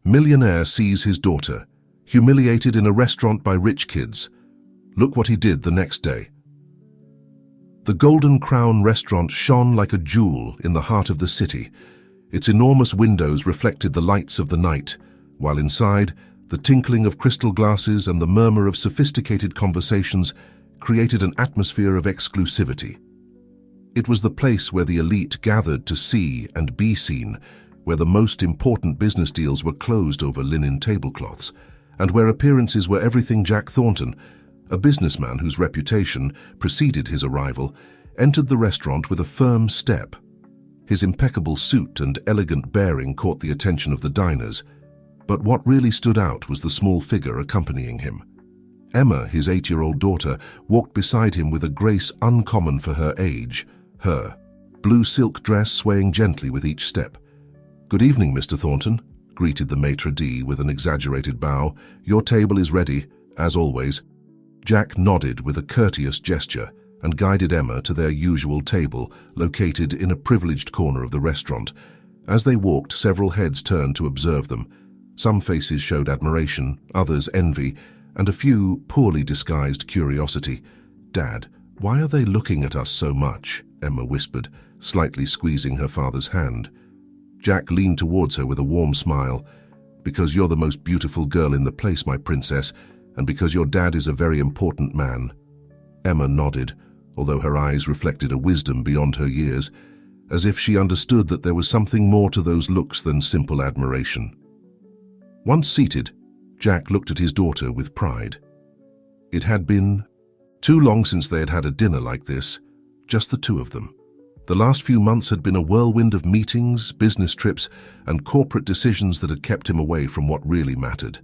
Millionaire sees his daughter, humiliated in a restaurant by rich kids. Look what he did the next day. The Golden Crown restaurant shone like a jewel in the heart of the city. Its enormous windows reflected the lights of the night, while inside, the tinkling of crystal glasses and the murmur of sophisticated conversations created an atmosphere of exclusivity. It was the place where the elite gathered to see and be seen, where the most important business deals were closed over linen tablecloths, and where appearances were everything. Jack Thornton, a businessman whose reputation preceded his arrival, entered the restaurant with a firm step. His impeccable suit and elegant bearing caught the attention of the diners, but what really stood out was the small figure accompanying him. Emma, his 8-year-old daughter, walked beside him with a grace uncommon for her age, her blue silk dress swaying gently with each step. "Good evening, Mr. Thornton," greeted the maitre d' with an exaggerated bow. "Your table is ready, as always." Jack nodded with a courteous gesture and guided Emma to their usual table, located in a privileged corner of the restaurant. As they walked, several heads turned to observe them. Some faces showed admiration, others envy, and a few poorly disguised curiosity. "Dad, why are they looking at us so much?" Emma whispered, slightly squeezing her father's hand. Jack leaned towards her with a warm smile. "Because you're the most beautiful girl in the place, my princess, and because your dad is a very important man." Emma nodded, although her eyes reflected a wisdom beyond her years, as if she understood that there was something more to those looks than simple admiration. Once seated, Jack looked at his daughter with pride. It had been too long since they had had a dinner like this, just the two of them. The last few months had been a whirlwind of meetings, business trips, and corporate decisions that had kept him away from what really mattered.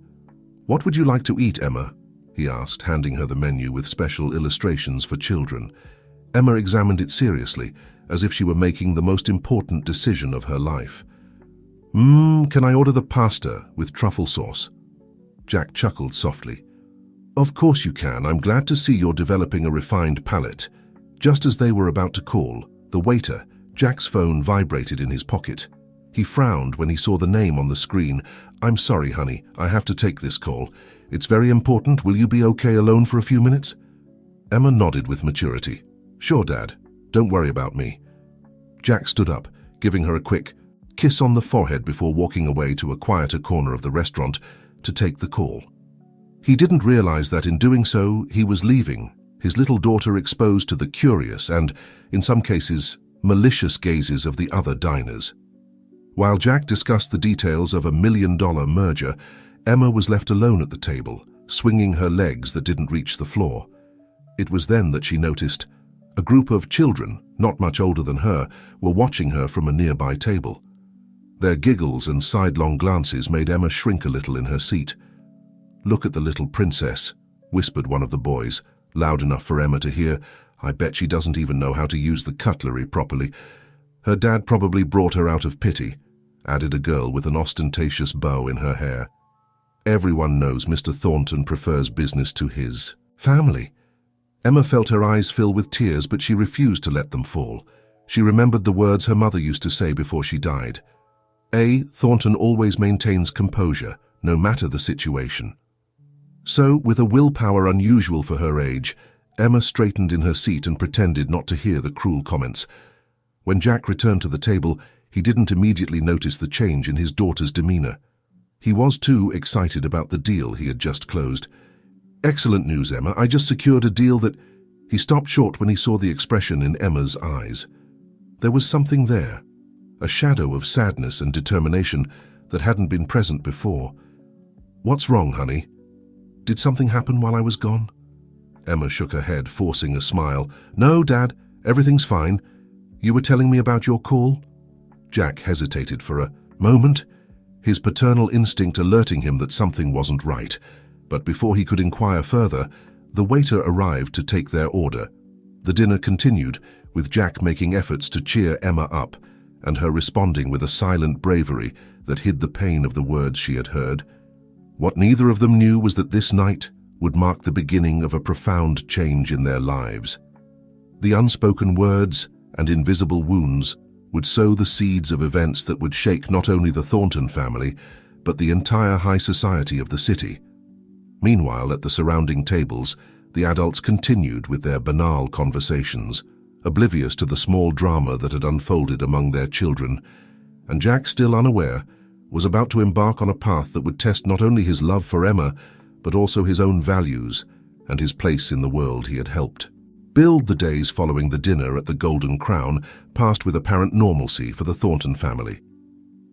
"What would you like to eat, Emma?" he asked, handing her the menu with special illustrations for children. Emma examined it seriously, as if she were making the most important decision of her life. Can I order the pasta with truffle sauce?" Jack chuckled softly. "Of course you can. I'm glad to see you're developing a refined palate." Just as they were about to call, the waiter, Jack's phone vibrated in his pocket. He frowned when he saw the name on the screen. "I'm sorry, honey, I have to take this call. It's very important. Will you be okay alone for a few minutes?" Emma nodded with maturity. "Sure, Dad. Don't worry about me." Jack stood up, giving her a quick kiss on the forehead before walking away to a quieter corner of the restaurant to take the call. He didn't realize that in doing so, he was leaving his little daughter exposed to the curious and, in some cases, malicious gazes of the other diners. While Jack discussed the details of a $1 million merger, Emma was left alone at the table, swinging her legs that didn't reach the floor. It was then that she noticed a group of children, not much older than her, were watching her from a nearby table. Their giggles and sidelong glances made Emma shrink a little in her seat. "Look at the little princess," whispered one of the boys, loud enough for Emma to hear. "I bet she doesn't even know how to use the cutlery properly. Her dad probably brought her out of pity," added a girl with an ostentatious bow in her hair. "Everyone knows Mr. Thornton prefers business to his family." Emma felt her eyes fill with tears, but she refused to let them fall. She remembered the words her mother used to say before she died. Thornton always maintains composure, no matter the situation." So, with a willpower unusual for her age, Emma straightened in her seat and pretended not to hear the cruel comments. When Jack returned to the table, he didn't immediately notice the change in his daughter's demeanor. He was too excited about the deal he had just closed. "Excellent news, Emma. I just secured a deal that—" He stopped short when he saw the expression in Emma's eyes. There was something there, a shadow of sadness and determination that hadn't been present before. "What's wrong, honey? Did something happen while I was gone?" Emma shook her head, forcing a smile. "No, Dad, everything's fine. You were telling me about your call?" Jack hesitated for a moment, his paternal instinct alerting him that something wasn't right. But before he could inquire further, the waiter arrived to take their order. The dinner continued, with Jack making efforts to cheer Emma up, and her responding with a silent bravery that hid the pain of the words she had heard. What neither of them knew was that this night would mark the beginning of a profound change in their lives. The unspoken words and invisible wounds would sow the seeds of events that would shake not only the Thornton family, but the entire high society of the city. Meanwhile, at the surrounding tables, the adults continued with their banal conversations, oblivious to the small drama that had unfolded among their children, and Jack, still unaware, was about to embark on a path that would test not only his love for Emma, but also his own values and his place in the world he had helped build. The days following the dinner at the Golden Crown passed with apparent normalcy for the Thornton family.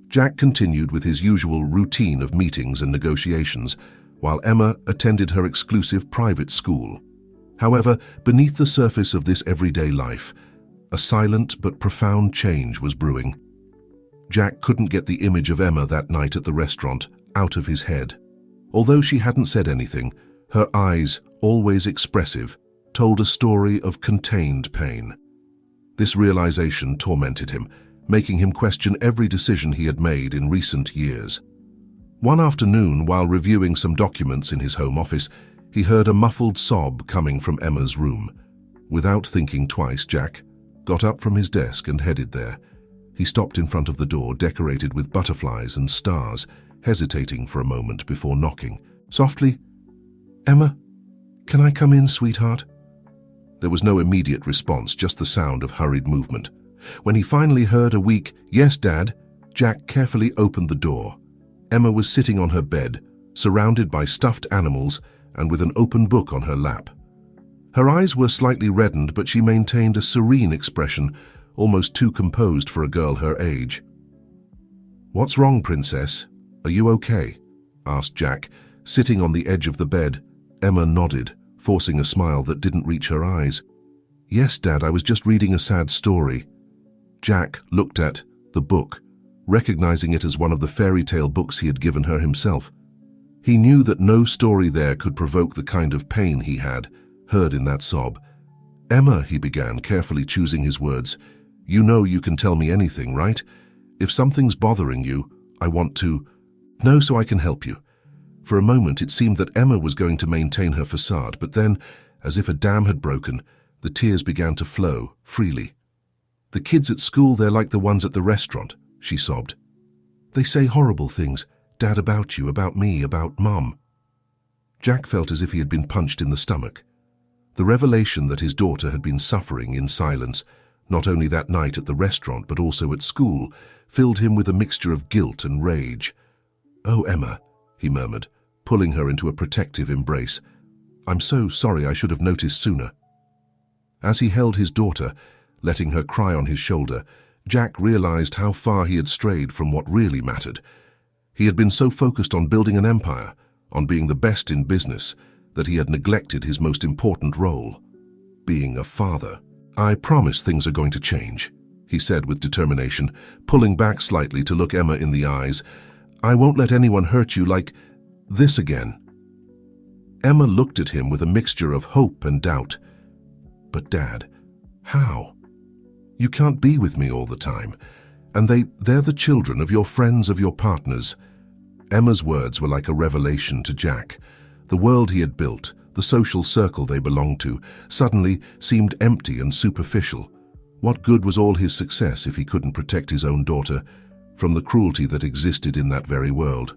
Jack continued with his usual routine of meetings and negotiations, while Emma attended her exclusive private school. However, beneath the surface of this everyday life, a silent but profound change was brewing. Jack couldn't get the image of Emma that night at the restaurant out of his head. Although she hadn't said anything, her eyes, always expressive, told a story of contained pain. This realization tormented him, making him question every decision he had made in recent years. One afternoon, while reviewing some documents in his home office, he heard a muffled sob coming from Emma's room. Without thinking twice, Jack got up from his desk and headed there. He stopped in front of the door, decorated with butterflies and stars, hesitating for a moment before knocking. Softly, "Emma, can I come in, sweetheart?" There was no immediate response, just the sound of hurried movement. When he finally heard a weak, "Yes, Dad," Jack carefully opened the door. Emma was sitting on her bed, surrounded by stuffed animals and with an open book on her lap. Her eyes were slightly reddened, but she maintained a serene expression, almost too composed for a girl her age. "What's wrong, Princess? Are you okay?" asked Jack, sitting on the edge of the bed. Emma nodded, forcing a smile that didn't reach her eyes. "Yes, Dad, I was just reading a sad story." Jack looked at the book, recognizing it as one of the fairy tale books he had given her himself. He knew that no story there could provoke the kind of pain he had heard in that sob. "Emma," he began, carefully choosing his words, "you know you can tell me anything, right? If something's bothering you, I want to know so I can help you." For a moment, it seemed that Emma was going to maintain her facade, but then, as if a dam had broken, the tears began to flow freely. "The kids at school, they're like the ones at the restaurant," she sobbed. "They say horrible things, Dad, about you, about me, about Mom." Jack felt as if he had been punched in the stomach. The revelation that his daughter had been suffering in silence, not only that night at the restaurant but also at school, filled him with a mixture of guilt and rage. "Oh, Emma," he murmured, pulling her into a protective embrace. "I'm so sorry, I should have noticed sooner." As he held his daughter, letting her cry on his shoulder, Jack realized how far he had strayed from what really mattered. He had been so focused on building an empire, on being the best in business, that he had neglected his most important role, being a father. "I promise things are going to change," he said with determination, pulling back slightly to look Emma in the eyes. "I won't let anyone hurt you like this again." Emma looked at him with a mixture of hope and doubt. "But Dad, how? You can't be with me all the time. And they're the children of your friends, of your partners." Emma's words were like a revelation to Jack. The world he had built, the social circle they belonged to, suddenly seemed empty and superficial. What good was all his success if he couldn't protect his own daughter from the cruelty that existed in that very world?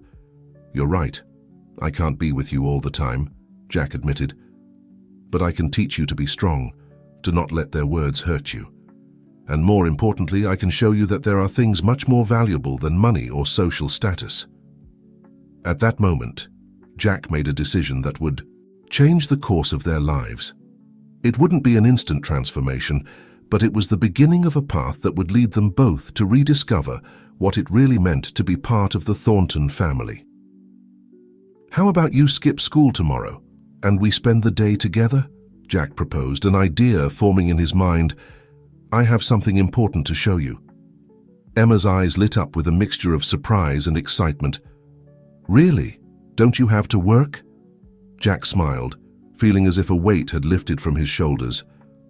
"You're right. I can't be with you all the time," Jack admitted. "But I can teach you to be strong, to not let their words hurt you. And more importantly, I can show you that there are things much more valuable than money or social status." At that moment, Jack made a decision that would change the course of their lives. It wouldn't be an instant transformation, but it was the beginning of a path that would lead them both to rediscover what it really meant to be part of the Thornton family. "How about you skip school tomorrow, and we spend the day together?" Jack proposed, an idea forming in his mind. "I have something important to show you." Emma's eyes lit up with a mixture of surprise and excitement. "Really? Don't you have to work?" Jack smiled, feeling as if a weight had lifted from his shoulders.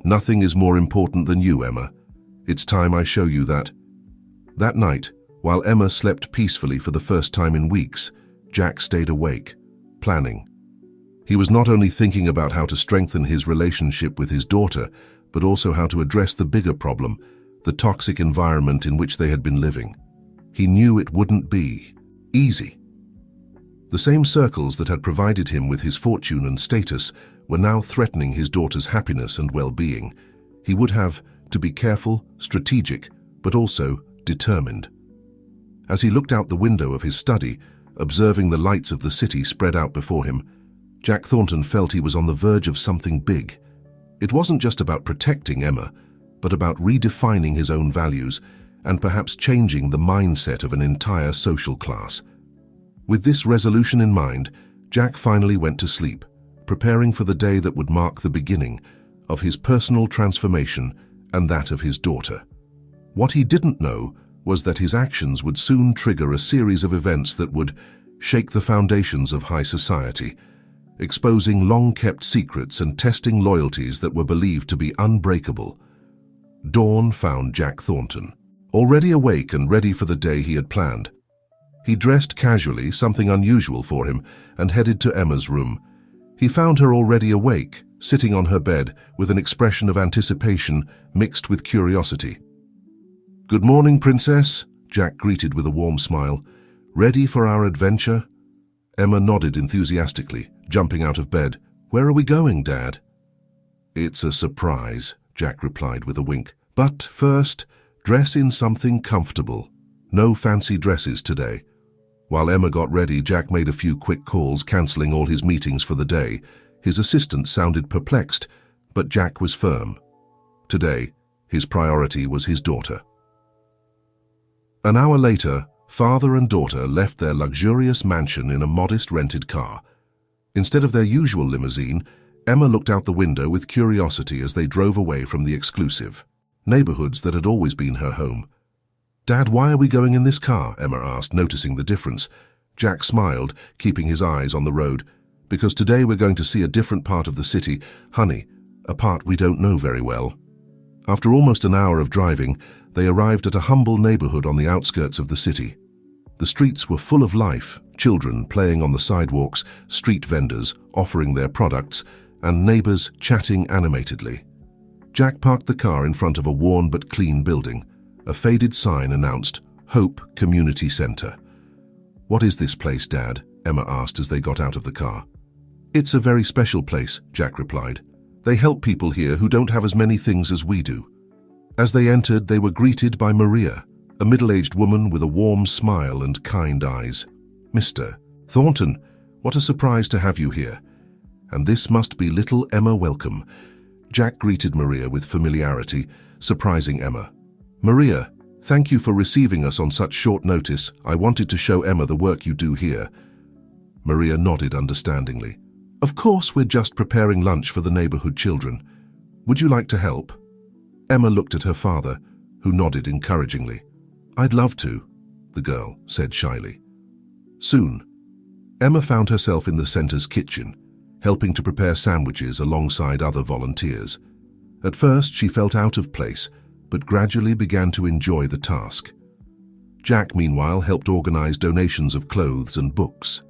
"Nothing is more important than you, Emma. It's time I show you that." That night, while Emma slept peacefully for the first time in weeks, Jack stayed awake, planning. He was not only thinking about how to strengthen his relationship with his daughter, but also how to address the bigger problem, the toxic environment in which they had been living. He knew it wouldn't be easy, The same circles that had provided him with his fortune and status were now threatening his daughter's happiness and well-being. He would have to be careful, strategic, but also determined. As he looked out the window of his study, observing the lights of the city spread out before him, Jack Thornton felt he was on the verge of something big. It wasn't just about protecting Emma, but about redefining his own values and perhaps changing the mindset of an entire social class. With this resolution in mind, Jack finally went to sleep, preparing for the day that would mark the beginning of his personal transformation and that of his daughter. What he didn't know was that his actions would soon trigger a series of events that would shake the foundations of high society, exposing long-kept secrets and testing loyalties that were believed to be unbreakable. Dawn found Jack Thornton, already awake and ready for the day he had planned. He dressed casually, something unusual for him, and headed to Emma's room. He found her already awake, sitting on her bed with an expression of anticipation mixed with curiosity. "Good morning, Princess," Jack greeted with a warm smile. "Ready for our adventure?" Emma nodded enthusiastically, jumping out of bed. "Where are we going, Dad?" "It's a surprise," Jack replied with a wink. "But first, dress in something comfortable. No fancy dresses today." While Emma got ready, Jack made a few quick calls, cancelling all his meetings for the day. His assistant sounded perplexed, but Jack was firm. Today, his priority was his daughter. An hour later, father and daughter left their luxurious mansion in a modest rented car. Instead of their usual limousine, Emma looked out the window with curiosity as they drove away from the exclusive neighborhoods that had always been her home. "Dad, why are we going in this car?" Emma asked, noticing the difference. Jack smiled, keeping his eyes on the road. "Because today we're going to see a different part of the city, honey, a part we don't know very well." After almost an hour of driving, they arrived at a humble neighborhood on the outskirts of the city. The streets were full of life, children playing on the sidewalks, street vendors offering their products, and neighbors chatting animatedly. Jack parked the car in front of a worn but clean building. A faded sign announced, "Hope Community Center." "What is this place, Dad?" Emma asked as they got out of the car. "It's a very special place," Jack replied. "They help people here who don't have as many things as we do." As they entered, they were greeted by Maria, a middle-aged woman with a warm smile and kind eyes. "Mr. Thornton, what a surprise to have you here. And this must be little Emma Welcome." Jack greeted Maria with familiarity, surprising Emma. "Maria, thank you for receiving us on such short notice. I wanted to show Emma the work you do here." Maria nodded understandingly. "Of course, we're just preparing lunch for the neighborhood children. Would you like to help?" Emma looked at her father, who nodded encouragingly. "I'd love to," the girl said shyly. Soon, Emma found herself in the center's kitchen, helping to prepare sandwiches alongside other volunteers. At first, she felt out of place, but gradually began to enjoy the task. Jack, meanwhile, helped organize donations of clothes and books.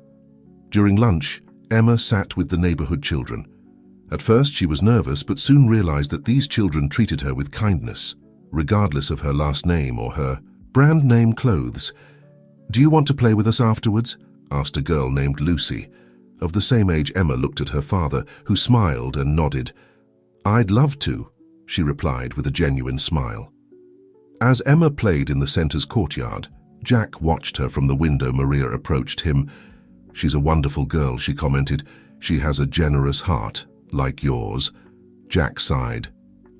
During lunch, Emma sat with the neighborhood children. At first, she was nervous, but soon realized that these children treated her with kindness, regardless of her last name or her brand name clothes. "Do you want to play with us afterwards?" asked a girl named Lucy. Of the same age, Emma looked at her father, who smiled and nodded. "I'd love to," she replied with a genuine smile. As Emma played in the center's courtyard, Jack watched her from the window. Maria approached him. "She's a wonderful girl," she commented. "She has a generous heart, like yours." Jack sighed.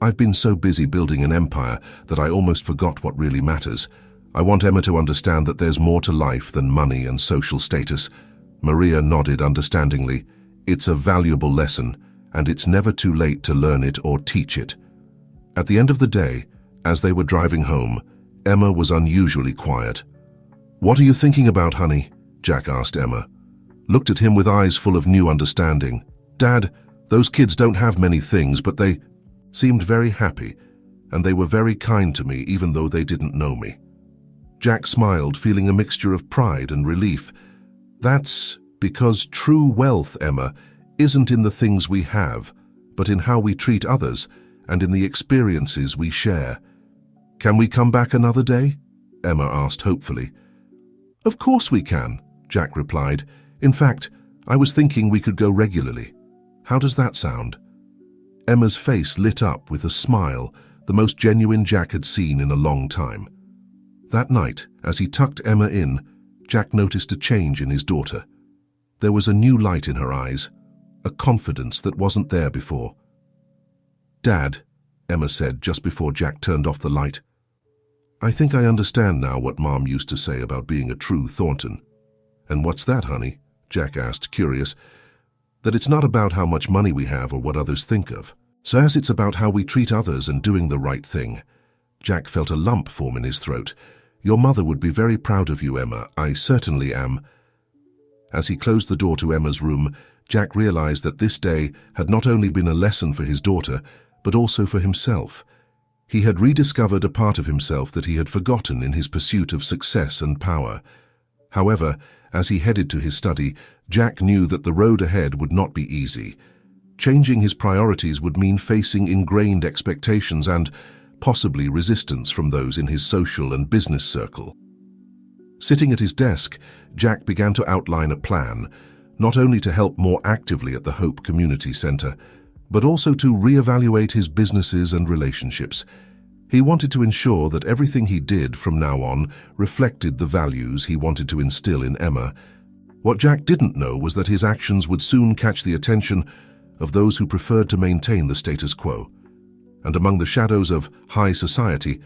"I've been so busy building an empire that I almost forgot what really matters. I want Emma to understand that there's more to life than money and social status." Maria nodded understandingly. "It's a valuable lesson, and it's never too late to learn it or teach it." At the end of the day, as they were driving home, Emma was unusually quiet. "What are you thinking about, honey?" Jack asked Emma. Looked at him with eyes full of new understanding. "Dad, those kids don't have many things, but they seemed very happy, and they were very kind to me even though they didn't know me." Jack smiled, feeling a mixture of pride and relief. "That's because true wealth, Emma, isn't in the things we have, but in how we treat others and in the experiences we share." "Can we come back another day?" Emma asked hopefully. "Of course we can," Jack replied. In fact, I was thinking we could go regularly. How does that sound?" Emma's face lit up with a smile, the most genuine Jack had seen in a long time. That night, as he tucked Emma in, Jack noticed a change in his daughter. There was a new light in her eyes, a confidence that wasn't there before. "Dad," Emma said just before Jack turned off the light, "I think I understand now what Mom used to say about being a true Thornton." "And what's that, honey?" Jack asked, curious. "That it's not about how much money we have or what others think of. So as it's about how we treat others and doing the right thing." Jack felt a lump form in his throat. "Your mother would be very proud of you, Emma. I certainly am." As he closed the door to Emma's room, Jack realized that this day had not only been a lesson for his daughter, but also for himself. He had rediscovered a part of himself that he had forgotten in his pursuit of success and power. However, as he headed to his study, Jack knew that the road ahead would not be easy. Changing his priorities would mean facing ingrained expectations and, possibly, resistance from those in his social and business circle. Sitting at his desk, Jack began to outline a plan, not only to help more actively at the Hope Community Center, but also to reevaluate his businesses and relationships. He wanted to ensure that everything he did from now on reflected the values he wanted to instill in Emma. What Jack didn't know was that his actions would soon catch the attention of those who preferred to maintain the status quo. And among the shadows of high society,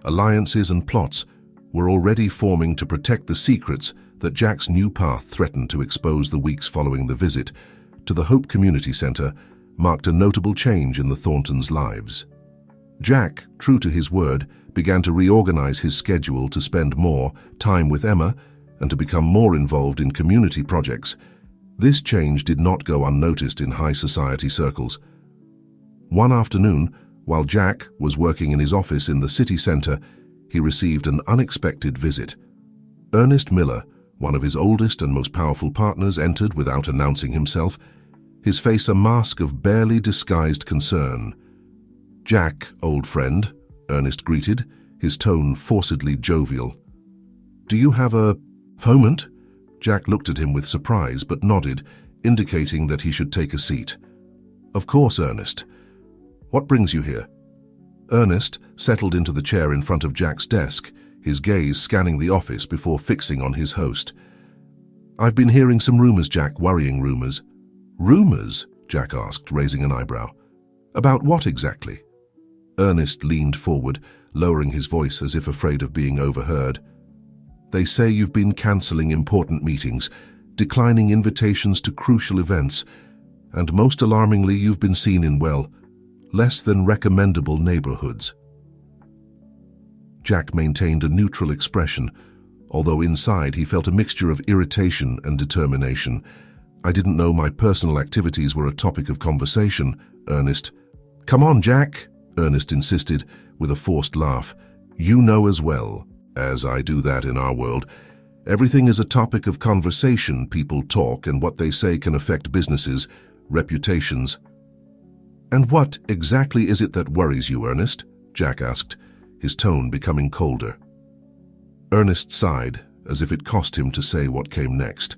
alliances and plots were already forming to protect the secrets that Jack's new path threatened to expose. The weeks following the visit to the Hope Community Center marked a notable change in the Thorntons' lives. Jack, true to his word, began to reorganize his schedule to spend more time with Emma and to become more involved in community projects. This change did not go unnoticed in high society circles. One afternoon, while Jack was working in his office in the city center, he received an unexpected visit. Ernest Miller, one of his oldest and most powerful partners, entered without announcing himself, his face a mask of barely disguised concern. "Jack, old friend," Ernest greeted, his tone forcedly jovial. "Do you have a moment?" Jack looked at him with surprise but nodded, indicating that he should take a seat. "Of course, Ernest. What brings you here?" Ernest settled into the chair in front of Jack's desk, his gaze scanning the office before fixing on his host. "I've been hearing some rumors, Jack, worrying rumors." "Rumors?" Jack asked, raising an eyebrow. "About what exactly?" Ernest leaned forward, lowering his voice as if afraid of being overheard. "They say you've been canceling important meetings, declining invitations to crucial events, and most alarmingly, you've been seen in, well, less than recommendable neighborhoods." Jack maintained a neutral expression, although inside he felt a mixture of irritation and determination. "I didn't know my personal activities were a topic of conversation, Ernest." "Come on, Jack," Ernest insisted with a forced laugh. "You know as well, as I do that in our world, everything is a topic of conversation. People talk, and what they say can affect businesses, reputations." "And what exactly is it that worries you, Ernest?" Jack asked, his tone becoming colder. Ernest sighed, as if it cost him to say what came next.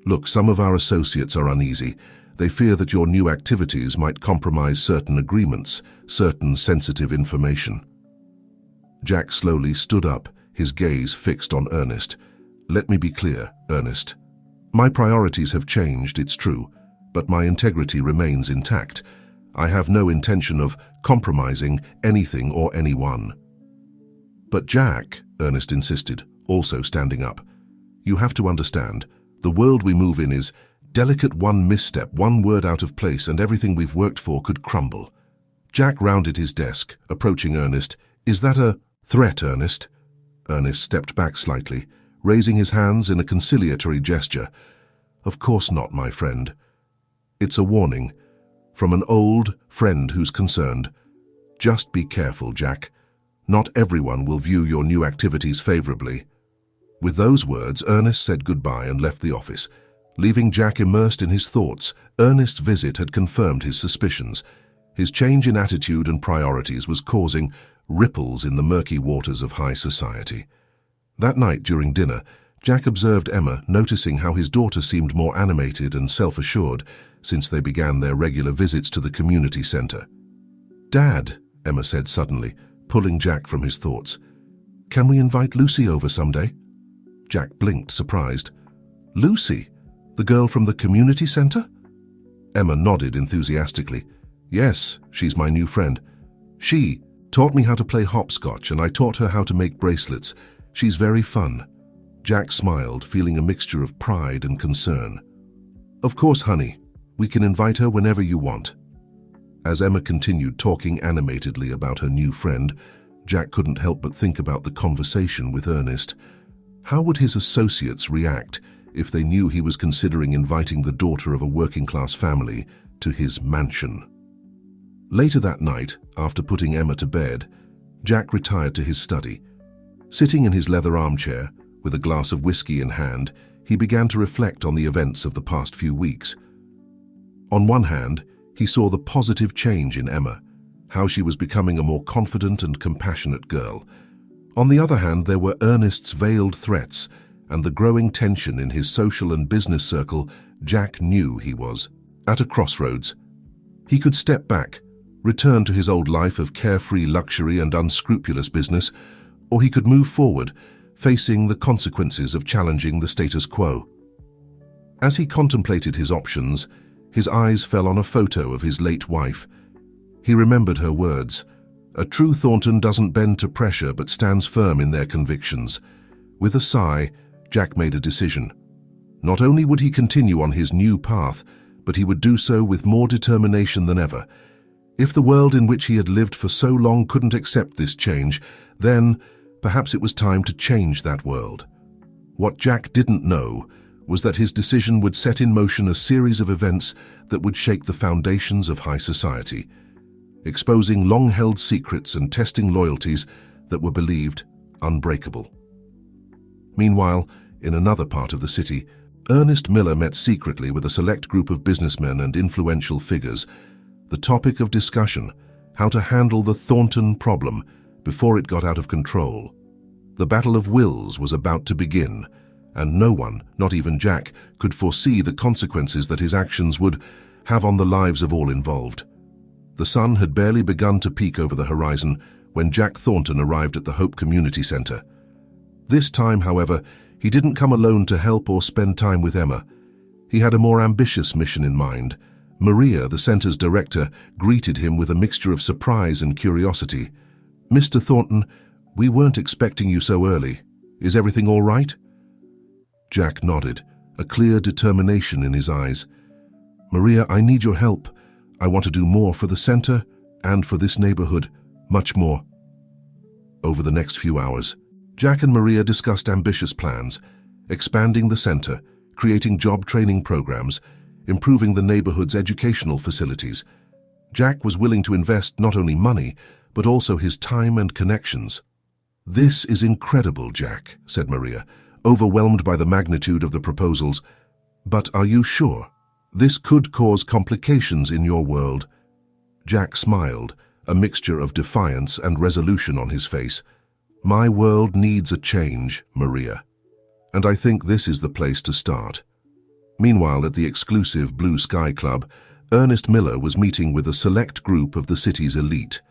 "Look, some of our associates are uneasy. They fear that your new activities might compromise certain agreements, certain sensitive information." Jack slowly stood up, his gaze fixed on Ernest. "Let me be clear, Ernest. My priorities have changed, it's true, but my integrity remains intact. I have no intention of compromising anything or anyone." "But Jack," Ernest insisted, also standing up, "you have to understand, the world we move in is delicate. One misstep, one word out of place, and everything we've worked for could crumble." Jack rounded his desk, approaching Ernest. "Is that a threat, Ernest?" Ernest stepped back slightly, raising his hands in a conciliatory gesture. "Of course not, my friend. It's a warning, from an old friend who's concerned. Just be careful, Jack. Not everyone will view your new activities favorably." With those words, Ernest said goodbye and left the office, leaving Jack immersed in his thoughts. Ernest's visit had confirmed his suspicions. His change in attitude and priorities was causing ripples in the murky waters of high society. That night during dinner, Jack observed Emma, noticing how his daughter seemed more animated and self-assured since they began their regular visits to the community center. "Dad," Emma said suddenly, pulling Jack from his thoughts, "can we invite Lucy over someday?" Jack blinked, surprised. "Lucy? The girl from the community center?" Emma nodded enthusiastically. "Yes, she's my new friend. She taught me how to play hopscotch, and I taught her how to make bracelets. She's very fun." Jack smiled, feeling a mixture of pride and concern. "Of course, honey. We can invite her whenever you want." As Emma continued talking animatedly about her new friend, Jack couldn't help but think about the conversation with Ernest. How would his associates react if they knew he was considering inviting the daughter of a working-class family to his mansion? Later that night, after putting Emma to bed, Jack retired to his study. Sitting in his leather armchair, with a glass of whiskey in hand, he began to reflect on the events of the past few weeks. On one hand, he saw the positive change in Emma, how she was becoming a more confident and compassionate girl. On the other hand, there were Ernest's veiled threats and the growing tension in his social and business circle. Jack knew he was at a crossroads. He could step back, return to his old life of carefree luxury and unscrupulous business, or he could move forward, facing the consequences of challenging the status quo. As he contemplated his options, his eyes fell on a photo of his late wife. He remembered her words, "A true Thornton doesn't bend to pressure but stands firm in their convictions." With a sigh, Jack made a decision. Not only would he continue on his new path, but he would do so with more determination than ever. If the world in which he had lived for so long couldn't accept this change, then perhaps it was time to change that world. What Jack didn't know was that his decision would set in motion a series of events that would shake the foundations of high society, exposing long-held secrets and testing loyalties that were believed unbreakable. Meanwhile, in another part of the city, Ernest Miller met secretly with a select group of businessmen and influential figures. The topic of discussion, how to handle the Thornton problem before it got out of control. The battle of wills was about to begin, and no one, not even Jack, could foresee the consequences that his actions would have on the lives of all involved. The sun had barely begun to peek over the horizon when Jack Thornton arrived at the Hope Community Center. This time, however, he didn't come alone to help or spend time with Emma. He had a more ambitious mission in mind. Maria, the center's director, greeted him with a mixture of surprise and curiosity. "Mr. Thornton, we weren't expecting you so early. Is everything all right?" Jack nodded, a clear determination in his eyes. "Maria, I need your help. I want to do more for the center and for this neighborhood, much more." Over the next few hours, Jack and Maria discussed ambitious plans, expanding the center, creating job training programs, improving the neighborhood's educational facilities. Jack was willing to invest not only money, but also his time and connections. "This is incredible, Jack," said Maria, overwhelmed by the magnitude of the proposals. "But are you sure? This could cause complications in your world." Jack smiled, a mixture of defiance and resolution on his face. "My world needs a change, Maria, and I think this is the place to start." Meanwhile, at the exclusive Blue Sky Club, Ernest Miller was meeting with a select group of the city's elite.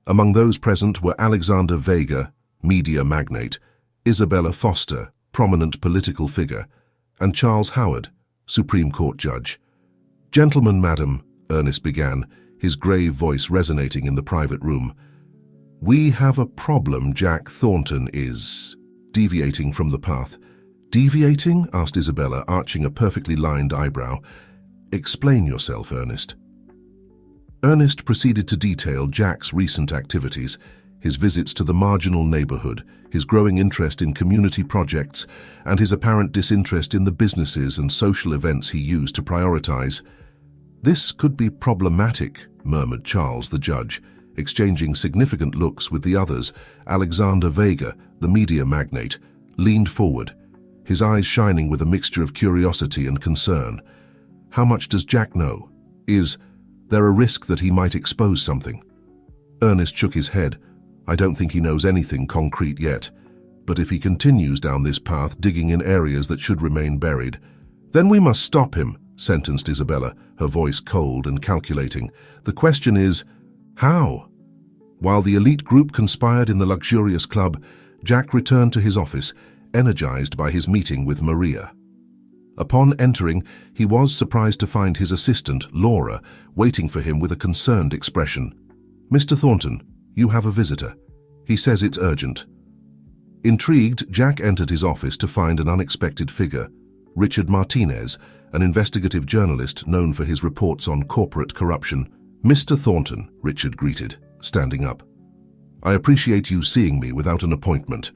Among those present were Alexander Vega, media magnate, Isabella Foster, prominent political figure, and Charles Howard, Supreme Court judge. "Gentlemen, madam," Ernest began, his grave voice resonating in the private room. "We have a problem. Jack Thornton is deviating from the path." "Deviating?" asked Isabella, arching a perfectly lined eyebrow. "Explain yourself, Ernest." Ernest proceeded to detail Jack's recent activities, his visits to the marginal neighborhood, his growing interest in community projects, and his apparent disinterest in the businesses and social events he used to prioritize. "This could be problematic," murmured Charles, the judge, exchanging significant looks with the others. Alexander Vega, the media magnate, leaned forward, his eyes shining with a mixture of curiosity and concern. "How much does Jack know? Is there a risk that he might expose something?" Ernest shook his head. "I don't think he knows anything concrete yet. But if he continues down this path, digging in areas that should remain buried, then we must stop him, sentenced Isabella, her voice cold and calculating. The question is, how? While the elite group conspired in the luxurious club, Jack returned to his office, energized by his meeting with Maria. Upon entering, he was surprised to find his assistant, Laura, waiting for him with a concerned expression. "Mr. Thornton, you have a visitor. He says it's urgent." Intrigued, Jack entered his office to find an unexpected figure, Richard Martinez, an investigative journalist known for his reports on corporate corruption. "Mr. Thornton," Richard greeted, standing up. "I appreciate you seeing me without an appointment."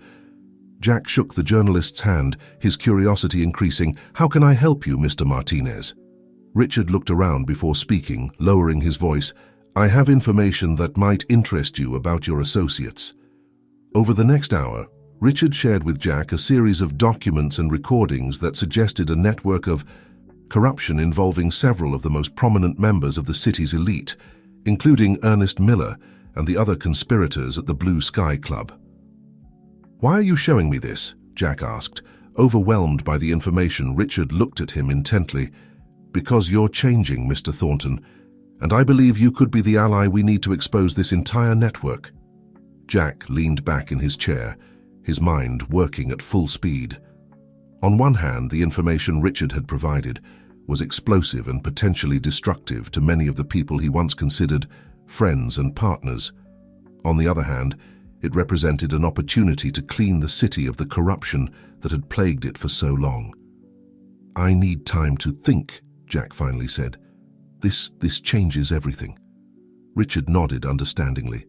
Jack shook the journalist's hand, his curiosity increasing. "How can I help you, Mr. Martinez?" Richard looked around before speaking, lowering his voice. "I have information that might interest you about your associates." Over the next hour, Richard shared with Jack a series of documents and recordings that suggested a network of corruption involving several of the most prominent members of the city's elite, including Ernest Miller and the other conspirators at the Blue Sky Club. "Why are you showing me this?" Jack asked. Overwhelmed by the information, Richard looked at him intently. "Because you're changing, Mr. Thornton, and I believe you could be the ally we need to expose this entire network." Jack leaned back in his chair, his mind working at full speed. On one hand, the information Richard had provided was explosive and potentially destructive to many of the people he once considered friends and partners. On the other hand, it represented an opportunity to clean the city of the corruption that had plagued it for so long. "I need time to think," Jack finally said. This changes everything." Richard nodded understandingly.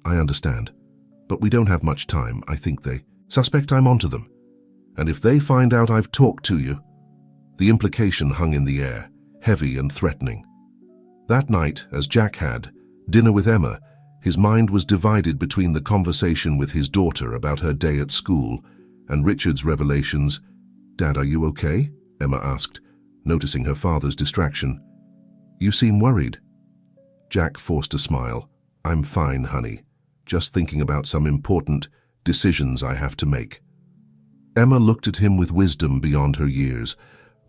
"I understand. But we don't have much time. I think they suspect I'm onto them. And if they find out I've talked to you..." The implication hung in the air, heavy and threatening. That night, as Jack had dinner with Emma, his mind was divided between the conversation with his daughter about her day at school and Richard's revelations. "Dad, are you okay?" Emma asked, noticing her father's distraction. "You seem worried." Jack forced a smile. "I'm fine, honey. Just thinking about some important decisions I have to make." Emma looked at him with wisdom beyond her years.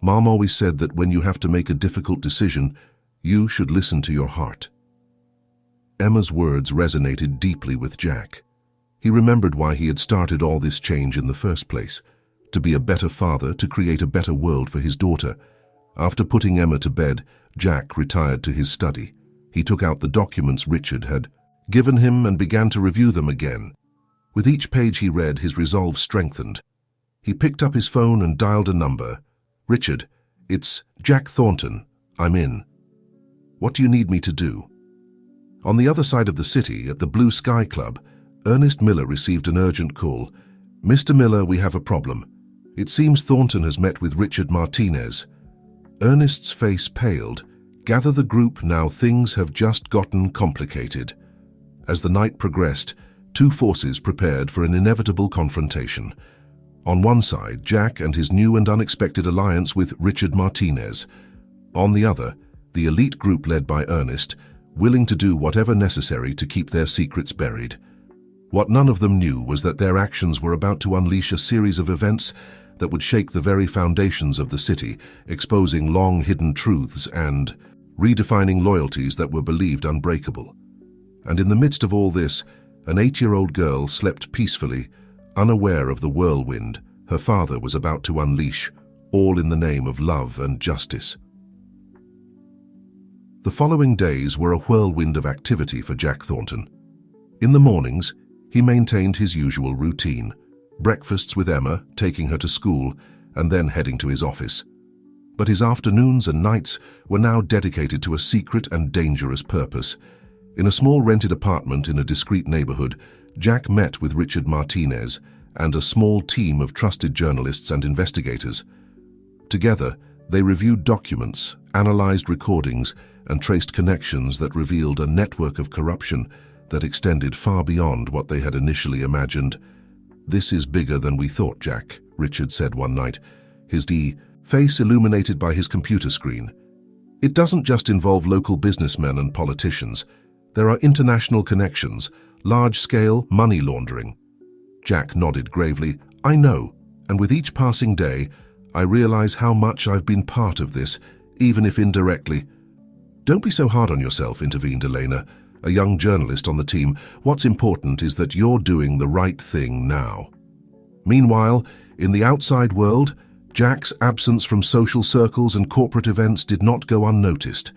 "Mom always said that when you have to make a difficult decision, you should listen to your heart." Emma's words resonated deeply with Jack. He remembered why he had started all this change in the first place, to be a better father, to create a better world for his daughter. After putting Emma to bed, Jack retired to his study. He took out the documents Richard had given him and began to review them again. With each page he read, his resolve strengthened. He picked up his phone and dialed a number. "Richard, it's Jack Thornton. I'm in. What do you need me to do?" On the other side of the city, at the Blue Sky Club, Ernest Miller received an urgent call. "Mr. Miller, we have a problem. It seems Thornton has met with Richard Martinez." Ernest's face paled. "Gather the group now, things have just gotten complicated." As the night progressed, two forces prepared for an inevitable confrontation. On one side, Jack and his new and unexpected alliance with Richard Martinez. On the other, the elite group led by Ernest, willing to do whatever necessary to keep their secrets buried. What none of them knew was that their actions were about to unleash a series of events that would shake the very foundations of the city, exposing long-hidden truths and redefining loyalties that were believed unbreakable. And in the midst of all this, an 8-year-old girl slept peacefully, unaware of the whirlwind her father was about to unleash, all in the name of love and justice. The following days were a whirlwind of activity for Jack Thornton. In the mornings, he maintained his usual routine, breakfasts with Emma, taking her to school, and then heading to his office. But his afternoons and nights were now dedicated to a secret and dangerous purpose. In a small rented apartment in a discreet neighborhood, Jack met with Richard Martinez and a small team of trusted journalists and investigators. Together, they reviewed documents, analyzed recordings, and traced connections that revealed a network of corruption that extended far beyond what they had initially imagined. "This is bigger than we thought, Jack," Richard said one night, his face illuminated by his computer screen. "It doesn't just involve local businessmen and politicians. There are international connections, large-scale money laundering." Jack nodded gravely. I know, and with each passing day, I realize how much I've been part of this, even if indirectly. Don't be so hard on yourself, intervened Elena, a young journalist on the team. What's important is that you're doing the right thing now. Meanwhile, in the outside world, Jack's absence from social circles and corporate events did not go unnoticed.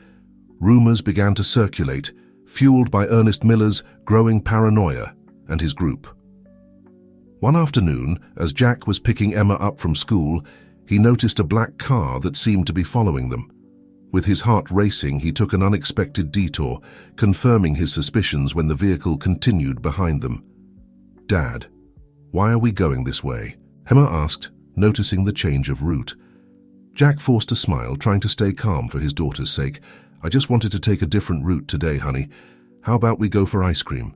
Rumors began to circulate, fueled by Ernest Miller's growing paranoia and his group. One afternoon, as Jack was picking Emma up from school, he noticed a black car that seemed to be following them. With his heart racing, he took an unexpected detour, confirming his suspicions when the vehicle continued behind them. "Dad, why are we going this way?" Emma asked, noticing the change of route. Jack forced a smile, trying to stay calm for his daughter's sake. "I just wanted to take a different route today, honey. How about we go for ice cream?"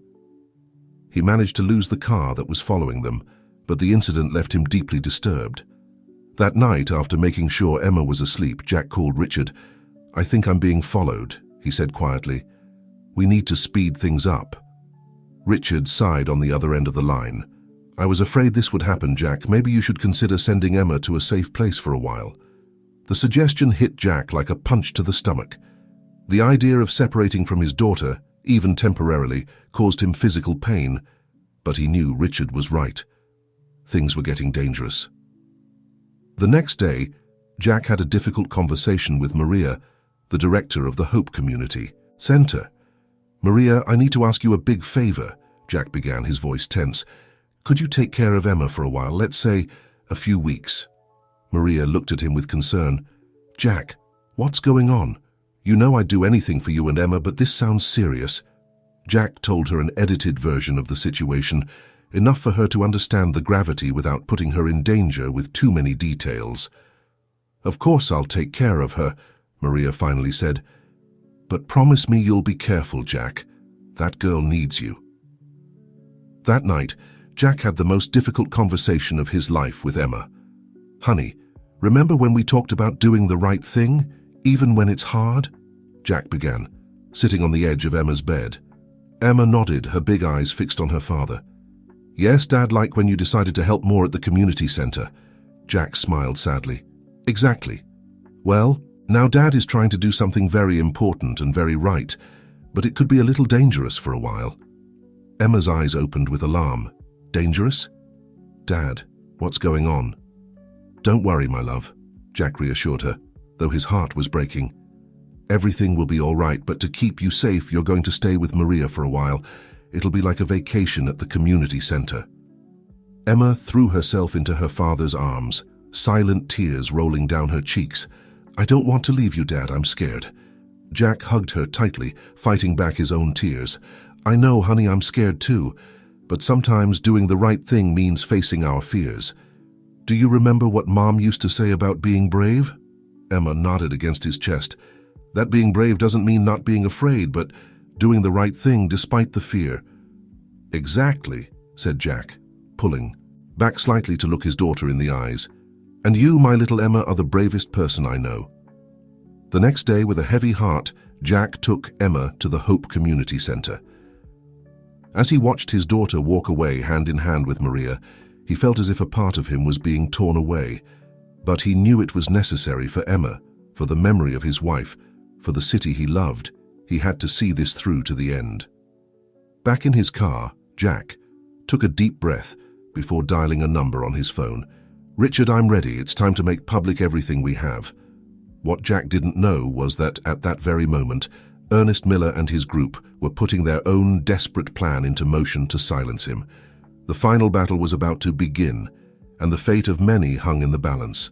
He managed to lose the car that was following them, but the incident left him deeply disturbed. That night, after making sure Emma was asleep, Jack called Richard. "I think I'm being followed," he said quietly. "We need to speed things up." Richard sighed on the other end of the line. "I was afraid this would happen, Jack. Maybe you should consider sending Emma to a safe place for a while." The suggestion hit Jack like a punch to the stomach. The idea of separating from his daughter, even temporarily, caused him physical pain, but he knew Richard was right. Things were getting dangerous. The next day, Jack had a difficult conversation with Maria, the director of the Hope Community Center. "Maria, I need to ask you a big favor," Jack began, his voice tense. "Could you take care of Emma for a while, let's say a few weeks?" Maria looked at him with concern. "Jack, what's going on? You know I'd do anything for you and Emma, but this sounds serious." Jack told her an edited version of the situation, enough for her to understand the gravity without putting her in danger with too many details. "Of course I'll take care of her," Maria finally said. "But promise me you'll be careful, Jack. That girl needs you." That night, Jack had the most difficult conversation of his life with Emma. "Honey, remember when we talked about doing the right thing, even when it's hard?" Jack began, sitting on the edge of Emma's bed. Emma nodded, her big eyes fixed on her father. "Yes, Dad, like when you decided to help more at the community center." Jack smiled sadly. "Exactly. Well, now Dad is trying to do something very important and very right, but it could be a little dangerous for a while." Emma's eyes opened with alarm. "Dangerous? Dad, what's going on?" "Don't worry, my love," Jack reassured her, though his heart was breaking. "Everything will be all right, but to keep you safe, you're going to stay with Maria for a while. It'll be like a vacation at the community center." Emma threw herself into her father's arms, silent tears rolling down her cheeks. "I don't want to leave you, Dad. I'm scared." Jack hugged her tightly, fighting back his own tears. "I know, honey, I'm scared too, but sometimes doing the right thing means facing our fears. Do you remember what Mom used to say about being brave?" Emma nodded against his chest. "That being brave doesn't mean not being afraid, but doing the right thing despite the fear." "Exactly," said Jack, pulling back slightly to look his daughter in the eyes. "And you, my little Emma, are the bravest person I know." The next day, with a heavy heart, Jack took Emma to the Hope Community Center. As he watched his daughter walk away hand in hand with Maria, he felt as if a part of him was being torn away. But he knew it was necessary for Emma, for the memory of his wife, for the city he loved. He had to see this through to the end. Back in his car, Jack took a deep breath before dialing a number on his phone. "Richard, I'm ready. It's time to make public everything we have." What Jack didn't know was that at that very moment, Ernest Miller and his group were putting their own desperate plan into motion to silence him. The final battle was about to begin, and the fate of many hung in the balance.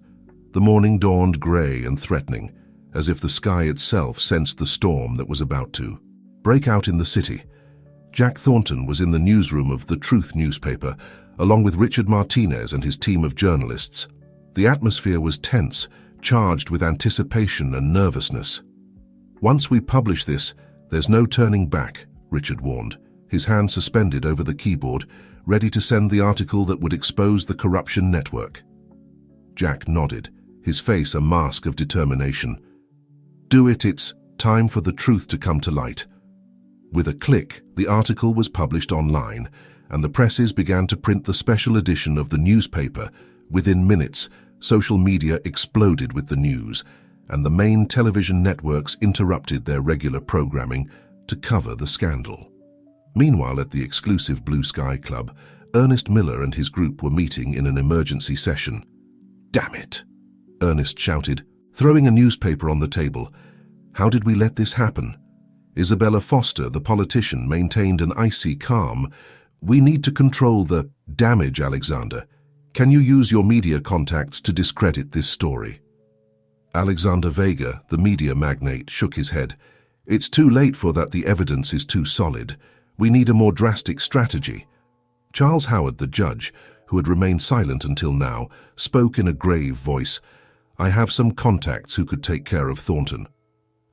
The morning dawned gray and threatening, as if the sky itself sensed the storm that was about to break out in the city. Jack Thornton was in the newsroom of The Truth newspaper, along with Richard Martinez and his team of journalists. The atmosphere was tense, charged with anticipation and nervousness. "Once we publish this, there's no turning back," Richard warned, his hand suspended over the keyboard, ready to send the article that would expose the corruption network. Jack nodded, his face a mask of determination. "Do it, it's time for the truth to come to light." With a click, the article was published online, and the presses began to print the special edition of the newspaper. Within minutes, social media exploded with the news, and the main television networks interrupted their regular programming to cover the scandal. Meanwhile, at the exclusive Blue Sky Club, Ernest Miller and his group were meeting in an emergency session. "Damn it!" Ernest shouted, throwing a newspaper on the table. "How did we let this happen?" Isabella Foster, the politician, maintained an icy calm. "We need to control the damage, Alexander. Can you use your media contacts to discredit this story?" Alexander Vega, the media magnate, shook his head. "It's too late for that. The evidence is too solid. We need a more drastic strategy." Charles Howard, the judge, who had remained silent until now, spoke in a grave voice. "I have some contacts who could take care of Thornton."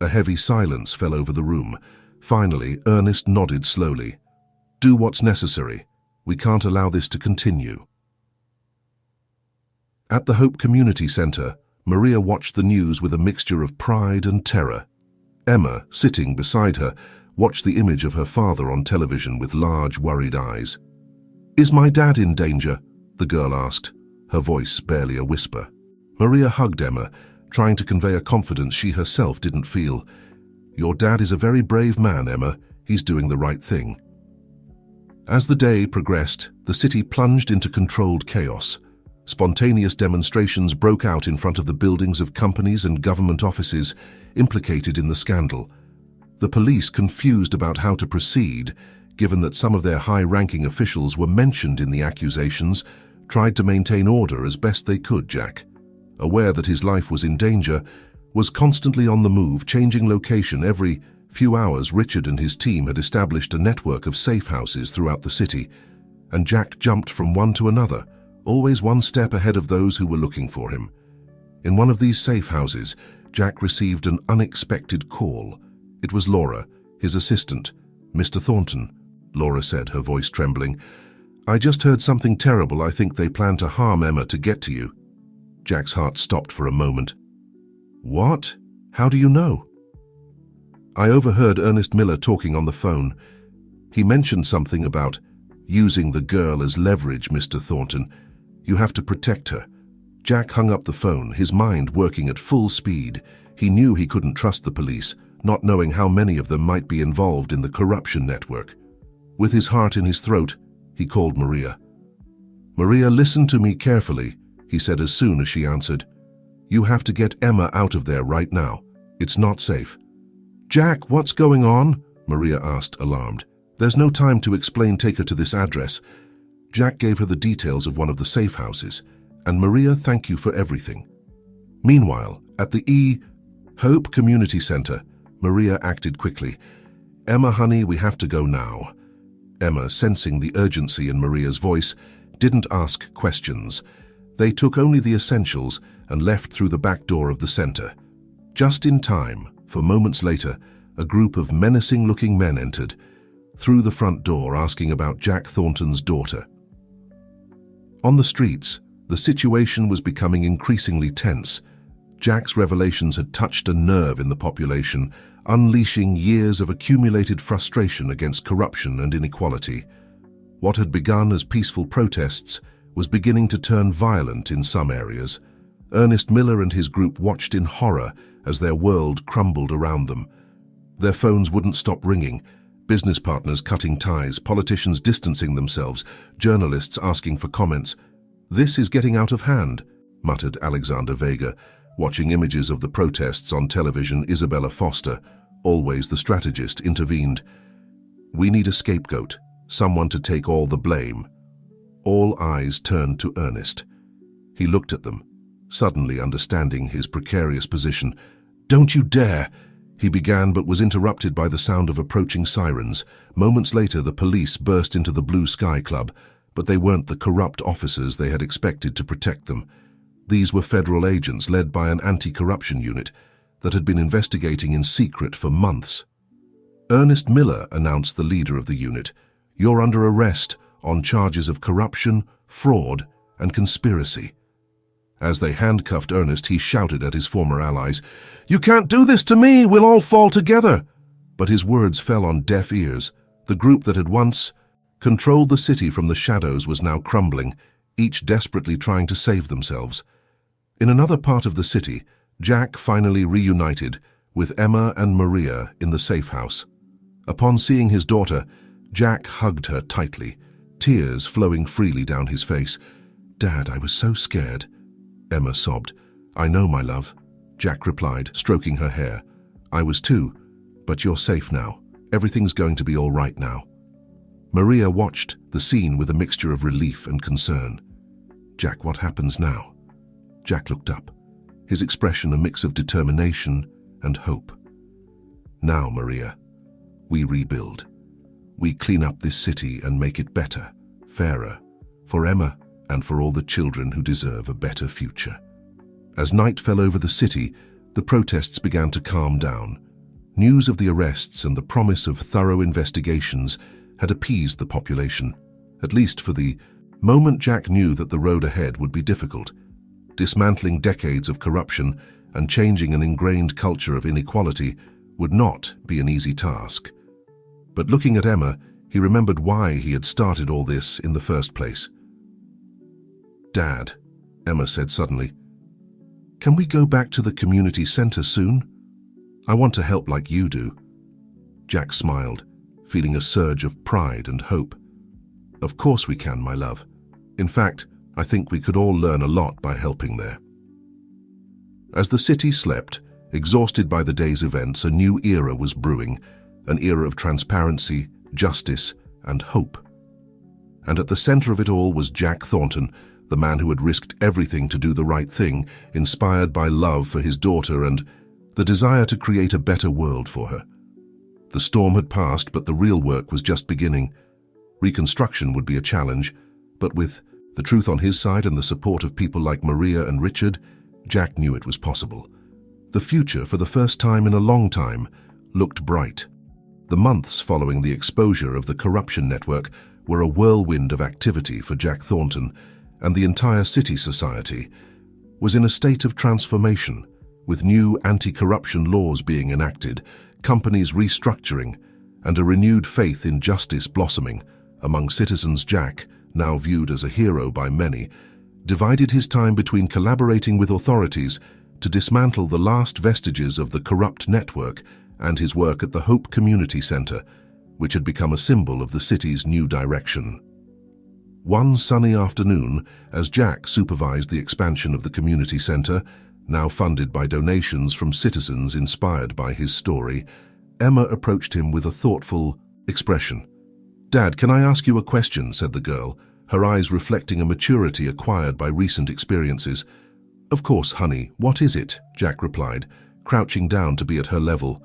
A heavy silence fell over the room. Finally, Ernest nodded slowly. "Do what's necessary. We can't allow this to continue." At the Hope Community Center, Maria watched the news with a mixture of pride and terror. Emma, sitting beside her, watched the image of her father on television with large, worried eyes. "Is my dad in danger?" the girl asked, her voice barely a whisper. Maria hugged Emma, trying to convey a confidence she herself didn't feel. "Your dad is a very brave man, Emma. He's doing the right thing." As the day progressed, the city plunged into controlled chaos. Spontaneous demonstrations broke out in front of the buildings of companies and government offices implicated in the scandal. The police, confused about how to proceed, given that some of their high-ranking officials were mentioned in the accusations, tried to maintain order as best they could. Jack, aware that his life was in danger, was constantly on the move, changing location every few hours. Richard and his team had established a network of safe houses throughout the city, and Jack jumped from one to another, always one step ahead of those who were looking for him. In one of these safe houses, Jack received an unexpected call. It was Laura, his assistant. "Mr. Thornton," Laura said, her voice trembling. "I just heard something terrible. I think they plan to harm Emma to get to you." Jack's heart stopped for a moment. "What? How do you know?" "I overheard Ernest Miller talking on the phone. He mentioned something about using the girl as leverage, Mr. Thornton. You have to protect her." Jack hung up the phone, his mind working at full speed. He knew he couldn't trust the police, not knowing how many of them might be involved in the corruption network. With his heart in his throat, he called Maria. "Maria, listen to me carefully," he said as soon as she answered. "You have to get Emma out of there right now. It's not safe." "Jack, what's going on?" Maria asked, alarmed. "There's no time to explain. Take her to this address." Jack gave her the details of one of the safe houses. "And Maria, thank you for everything." Meanwhile, at the Hope Community Center, Maria acted quickly. "Emma, honey, we have to go now." Emma, sensing the urgency in Maria's voice, didn't ask questions. They took only the essentials and left through the back door of the center. Just in time, for moments later, a group of menacing-looking men entered through the front door, asking about Jack Thornton's daughter. On the streets, the situation was becoming increasingly tense. Jack's revelations had touched a nerve in the population, unleashing years of accumulated frustration against corruption and inequality. What had begun as peaceful protests was beginning to turn violent in some areas. Ernest Miller and his group watched in horror as their world crumbled around them. Their phones wouldn't stop ringing, business partners cutting ties, politicians distancing themselves, journalists asking for comments. "This is getting out of hand," muttered Alexander Vega, watching images of the protests on television. Isabella Foster, always the strategist, intervened. "We need a scapegoat, someone to take all the blame." All eyes turned to Ernest. He looked at them, suddenly understanding his precarious position. "Don't you dare!" he began, but was interrupted by the sound of approaching sirens. Moments later, the police burst into the Blue Sky Club, but they weren't the corrupt officers they had expected to protect them. These were federal agents led by an anti-corruption unit that had been investigating in secret for months. Ernest Miller, announced the leader of the unit, "You're under arrest on charges of corruption, fraud, and conspiracy." As they handcuffed Ernest, he shouted at his former allies, "You can't do this to me! We'll all fall together!" But his words fell on deaf ears. The group that had once controlled the city from the shadows was now crumbling, each desperately trying to save themselves. In another part of the city, Jack finally reunited with Emma and Maria in the safe house. Upon seeing his daughter, Jack hugged her tightly, tears flowing freely down his face. "Dad, I was so scared," Emma sobbed. "I know, my love," Jack replied, stroking her hair. "I was too, but you're safe now. Everything's going to be all right now." Maria watched the scene with a mixture of relief and concern. "Jack, what happens now?" Jack looked up, his expression a mix of determination and hope. "Now, Maria, we rebuild. We clean up this city and make it better, fairer, for Emma and for all the children who deserve a better future." As night fell over the city, the protests began to calm down. News of the arrests and the promise of thorough investigations had appeased the population, at least for the moment. Jack knew that the road ahead would be difficult. Dismantling decades of corruption and changing an ingrained culture of inequality would not be an easy task. But looking at Emma, he remembered why he had started all this in the first place. "Dad," Emma said suddenly, "can we go back to the community center soon? I want to help like you do." Jack smiled, feeling a surge of pride and hope. "Of course we can, my love. In fact, I think we could all learn a lot by helping there." As the city slept, exhausted by the day's events, a new era was brewing, an era of transparency, justice, and hope. And at the center of it all was Jack Thornton, the man who had risked everything to do the right thing, inspired by love for his daughter and the desire to create a better world for her. The storm had passed, but the real work was just beginning. Reconstruction would be a challenge, but with the truth on his side and the support of people like Maria and Richard, Jack knew it was possible. The future, for the first time in a long time, looked bright. The months following the exposure of the corruption network were a whirlwind of activity for Jack Thornton, and the entire city society was in a state of transformation, with new anti-corruption laws being enacted, companies restructuring, and a renewed faith in justice blossoming among citizens. Jack, now viewed as a hero by many, divided his time between collaborating with authorities to dismantle the last vestiges of the corrupt network and his work at the Hope Community Center, which had become a symbol of the city's new direction. One sunny afternoon, as Jack supervised the expansion of the community center, now funded by donations from citizens inspired by his story, Emma approached him with a thoughtful expression. "Dad, can I ask you a question?" said the girl, her eyes reflecting a maturity acquired by recent experiences. "Of course, honey. What is it?" Jack replied, crouching down to be at her level.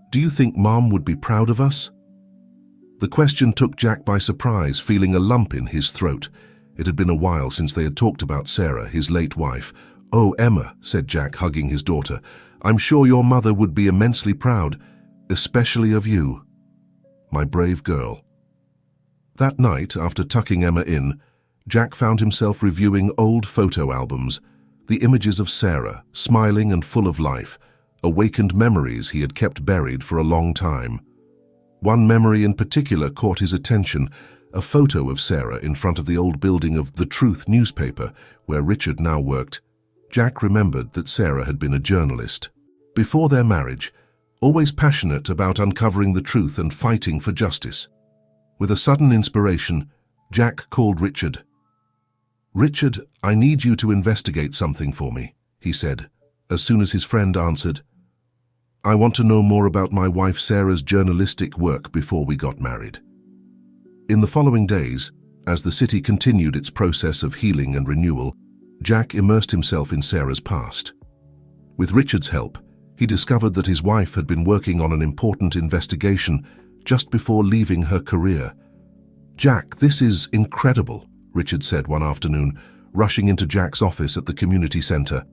"Do you think Mom would be proud of us?" The question took Jack by surprise, feeling a lump in his throat. It had been a while since they had talked about Sarah, his late wife. "Oh, Emma," said Jack, hugging his daughter, "I'm sure your mother would be immensely proud, especially of you, my brave girl." That night, after tucking Emma in, Jack found himself reviewing old photo albums. The images of Sarah, smiling and full of life, awakened memories he had kept buried for a long time. One memory in particular caught his attention, a photo of Sarah in front of the old building of The Truth newspaper, where Richard now worked. Jack remembered that Sarah had been a journalist. Before their marriage, always passionate about uncovering the truth and fighting for justice. With a sudden inspiration, Jack called Richard. "Richard, I need you to investigate something for me," he said, as soon as his friend answered. "I want to know more about my wife Sarah's journalistic work before we got married." In the following days, as the city continued its process of healing and renewal, Jack immersed himself in Sarah's past. With Richard's help, he discovered that his wife had been working on an important investigation just before leaving her career. "Jack, this is incredible," Richard said one afternoon, rushing into Jack's office at the community center.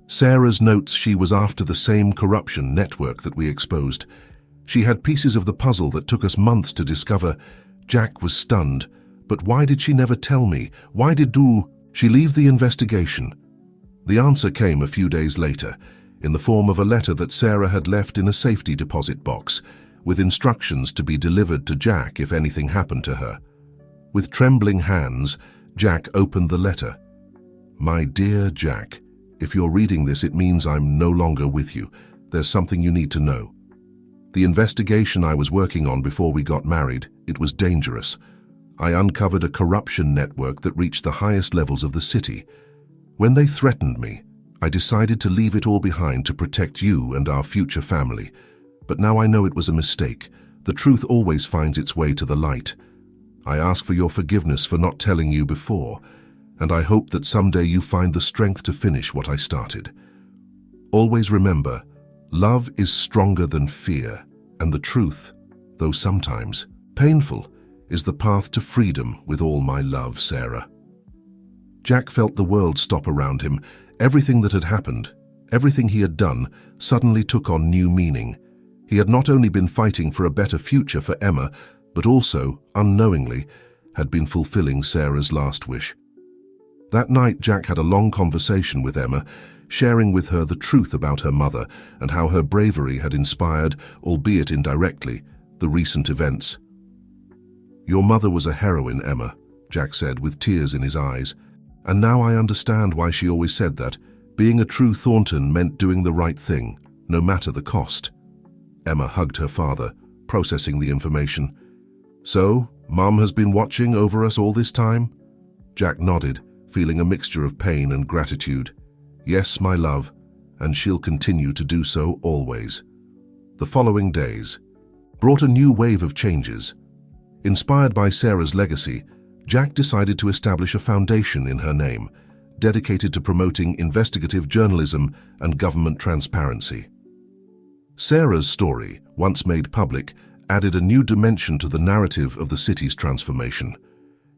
"Sarah's notes she was after the same corruption network that we exposed. She had pieces of the puzzle that took us months to discover." Jack was stunned. "But why did she never tell me? Why did she leave the investigation?" The answer came a few days later, in the form of a letter that Sarah had left in a safety deposit box, with instructions to be delivered to Jack if anything happened to her. With trembling hands, Jack opened the letter. "My dear Jack, if you're reading this, it means I'm no longer with you. There's something you need to know. The investigation I was working on before we got married, it was dangerous. I uncovered a corruption network that reached the highest levels of the city. When they threatened me, I decided to leave it all behind to protect you and our future family. But now I know it was a mistake. The truth always finds its way to the light. I ask for your forgiveness for not telling you before, and I hope that someday you find the strength to finish what I started. Always remember, love is stronger than fear, and the truth, though sometimes painful, is the path to freedom. With all my love, Sarah." Jack felt the world stop around him. Everything that had happened, everything he had done, suddenly took on new meaning. He had not only been fighting for a better future for Emma, but also, unknowingly, had been fulfilling Sarah's last wish. That night, Jack had a long conversation with Emma, sharing with her the truth about her mother and how her bravery had inspired, albeit indirectly, the recent events. "Your mother was a heroine, Emma," Jack said with tears in his eyes. "And now I understand why she always said that. Being a true Thornton meant doing the right thing, no matter the cost." Emma hugged her father, processing the information. "So, Mum has been watching over us all this time?" Jack nodded, feeling a mixture of pain and gratitude. "Yes, my love, and she'll continue to do so always." The following days brought a new wave of changes. Inspired by Sarah's legacy, Jack decided to establish a foundation in her name, dedicated to promoting investigative journalism and government transparency. Sarah's story, once made public, added a new dimension to the narrative of the city's transformation.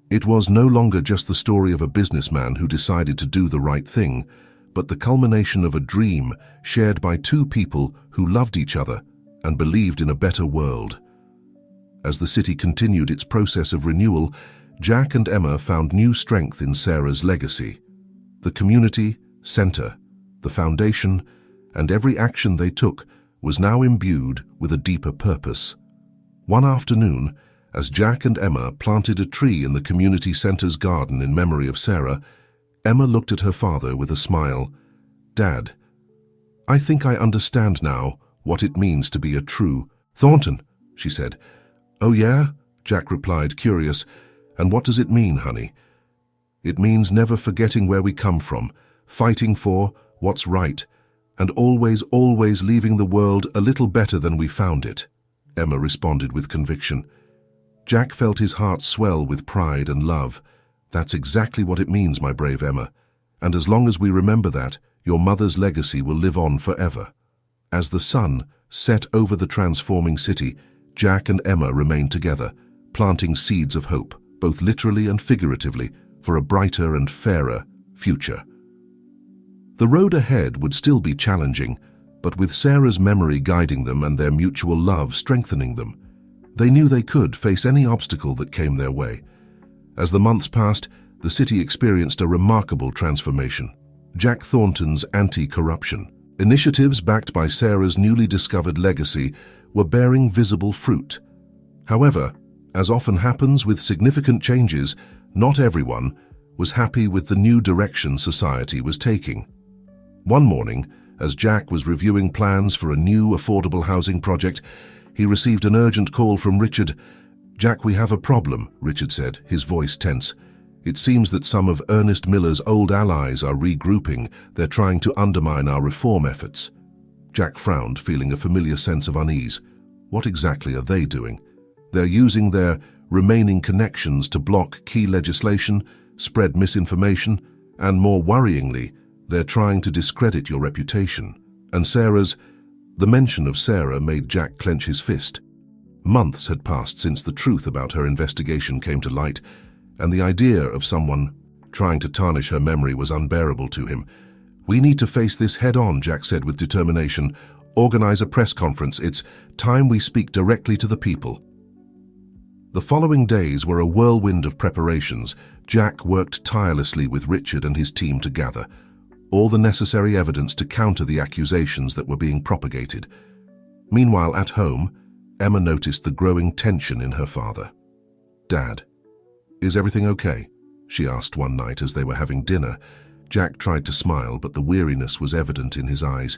It was no longer just the story of a businessman who decided to do the right thing, but the culmination of a dream shared by two people who loved each other and believed in a better world. As the city continued its process of renewal, Jack and Emma found new strength in Sarah's legacy. The community, center, the foundation, and every action they took was now imbued with a deeper purpose. One afternoon, as Jack and Emma planted a tree in the community center's garden in memory of Sarah, Emma looked at her father with a smile. "Dad, I think I understand now what it means to be a true Thornton," she said. "Oh yeah?" Jack replied, curious. "And what does it mean, honey?" "It means never forgetting where we come from, fighting for what's right, and always leaving the world a little better than we found it," Emma responded with conviction. Jack felt his heart swell with pride and love. "That's exactly what it means, my brave Emma. And as long as we remember that, your mother's legacy will live on forever." As the sun set over the transforming city, Jack and Emma remained together, planting seeds of hope, both literally and figuratively, for a brighter and fairer future. The road ahead would still be challenging, but with Sarah's memory guiding them and their mutual love strengthening them, they knew they could face any obstacle that came their way. As the months passed, the city experienced a remarkable transformation. Jack Thornton's anti-corruption initiatives, backed by Sarah's newly discovered legacy, were bearing visible fruit. However, as often happens with significant changes, not everyone was happy with the new direction society was taking. One morning, as Jack was reviewing plans for a new affordable housing project, he received an urgent call from Richard. "Jack, we have a problem," Richard said, his voice tense. "It seems that some of Ernest Miller's old allies are regrouping. They're trying to undermine our reform efforts." Jack frowned, feeling a familiar sense of unease. What exactly are they doing? They're using their remaining connections to block key legislation, spread misinformation, and more worryingly, they're trying to discredit your reputation. And the mention of Sarah made Jack clench his fist. Months had passed since the truth about her investigation came to light, and the idea of someone trying to tarnish her memory was unbearable to him. "We need to face this head-on," Jack said with determination. "Organize a press conference. It's time we speak directly to the people." The following days were a whirlwind of preparations. Jack worked tirelessly with Richard and his team to gather all the necessary evidence to counter the accusations that were being propagated. Meanwhile, at home, Emma noticed the growing tension in her father. "Dad, Is everything okay?" she asked one night as they were having dinner. Jack tried to smile, but the weariness was evident in his eyes.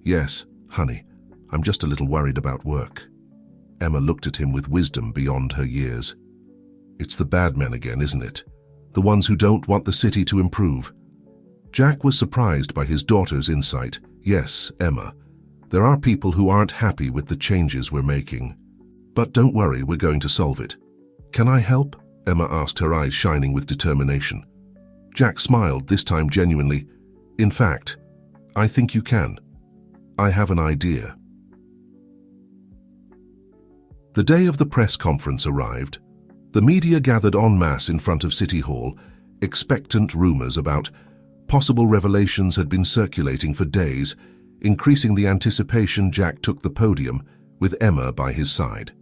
"Yes, honey, I'm just a little worried about work." Emma looked at him with wisdom beyond her years. "It's the bad men again, isn't it? The ones who don't want the city to improve." Jack was surprised by his daughter's insight. "Yes, Emma, there are people who aren't happy with the changes we're making. But don't worry, we're going to solve it." "Can I help?" Emma asked, her eyes shining with determination. Jack smiled, this time genuinely. "In fact, I think you can. I have an idea." The day of the press conference arrived. The media gathered en masse in front of City Hall. Expectant rumors about possible revelations had been circulating for days. Increasing the anticipation, Jack took the podium, with Emma by his side.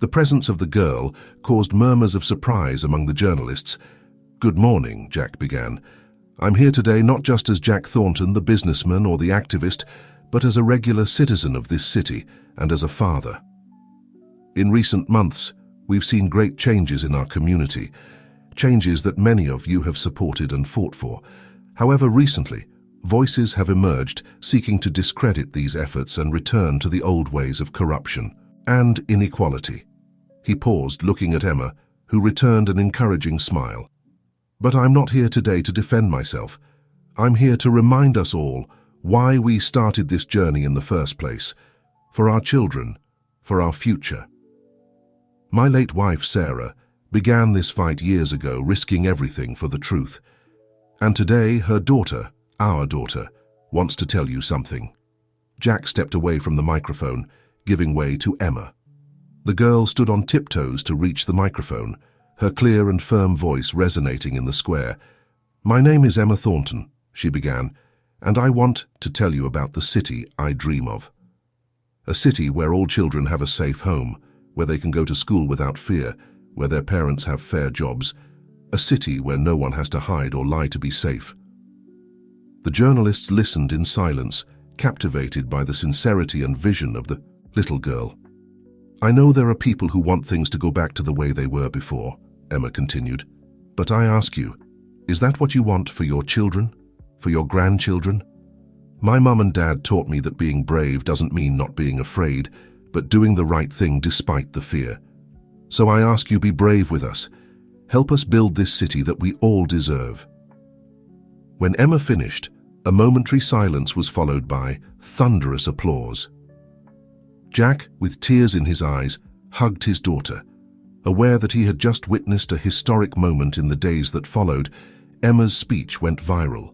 The presence of the girl caused murmurs of surprise among the journalists. "Good morning," Jack began. "I'm here today not just as Jack Thornton, the businessman or the activist, but as a regular citizen of this city and as a father. In recent months, we've seen great changes in our community, changes that many of you have supported and fought for. However, recently, voices have emerged seeking to discredit these efforts and return to the old ways of corruption and inequality." He paused, looking at Emma, who returned an encouraging smile. "But I'm not here today to defend myself. I'm here to remind us all why we started this journey in the first place. For our children, for our future. My late wife, Sarah, began this fight years ago, risking everything for the truth. And today, her daughter, our daughter, wants to tell you something." Jack stepped away from the microphone, giving way to Emma. The girl stood on tiptoes to reach the microphone, her clear and firm voice resonating in the square. "My name is Emma Thornton," she began, "and I want to tell you about the city I dream of. A city where all children have a safe home, where they can go to school without fear, where their parents have fair jobs, a city where no one has to hide or lie to be safe." The journalists listened in silence, captivated by the sincerity and vision of the little girl. "I know there are people who want things to go back to the way they were before," Emma continued. "But I ask you, is that what you want for your children, for your grandchildren? My mum and dad taught me that being brave doesn't mean not being afraid, but doing the right thing despite the fear. So I ask you, be brave with us. Help us build this city that we all deserve." When Emma finished, a momentary silence was followed by thunderous applause. Jack, with tears in his eyes, hugged his daughter. Aware that he had just witnessed a historic moment in the days that followed, Emma's speech went viral.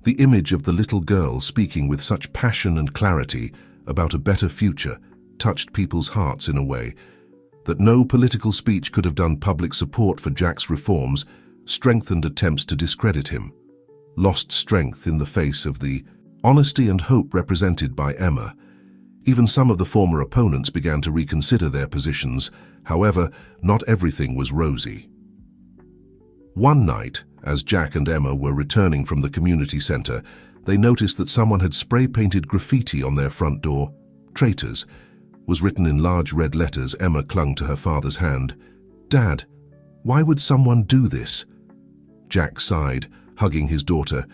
The image of the little girl speaking with such passion and clarity about a better future touched people's hearts in a way that no political speech could have done. Public support for Jack's reforms strengthened attempts to discredit him, lost strength in the face of the honesty and hope represented by Emma. Even some of the former opponents began to reconsider their positions. However, not everything was rosy. One night, as Jack and Emma were returning from the community center, they noticed that someone had spray-painted graffiti on their front door. "Traitors" was written in large red letters. Emma clung to her father's hand. "Dad, why would someone do this?" Jack sighed, hugging his daughter.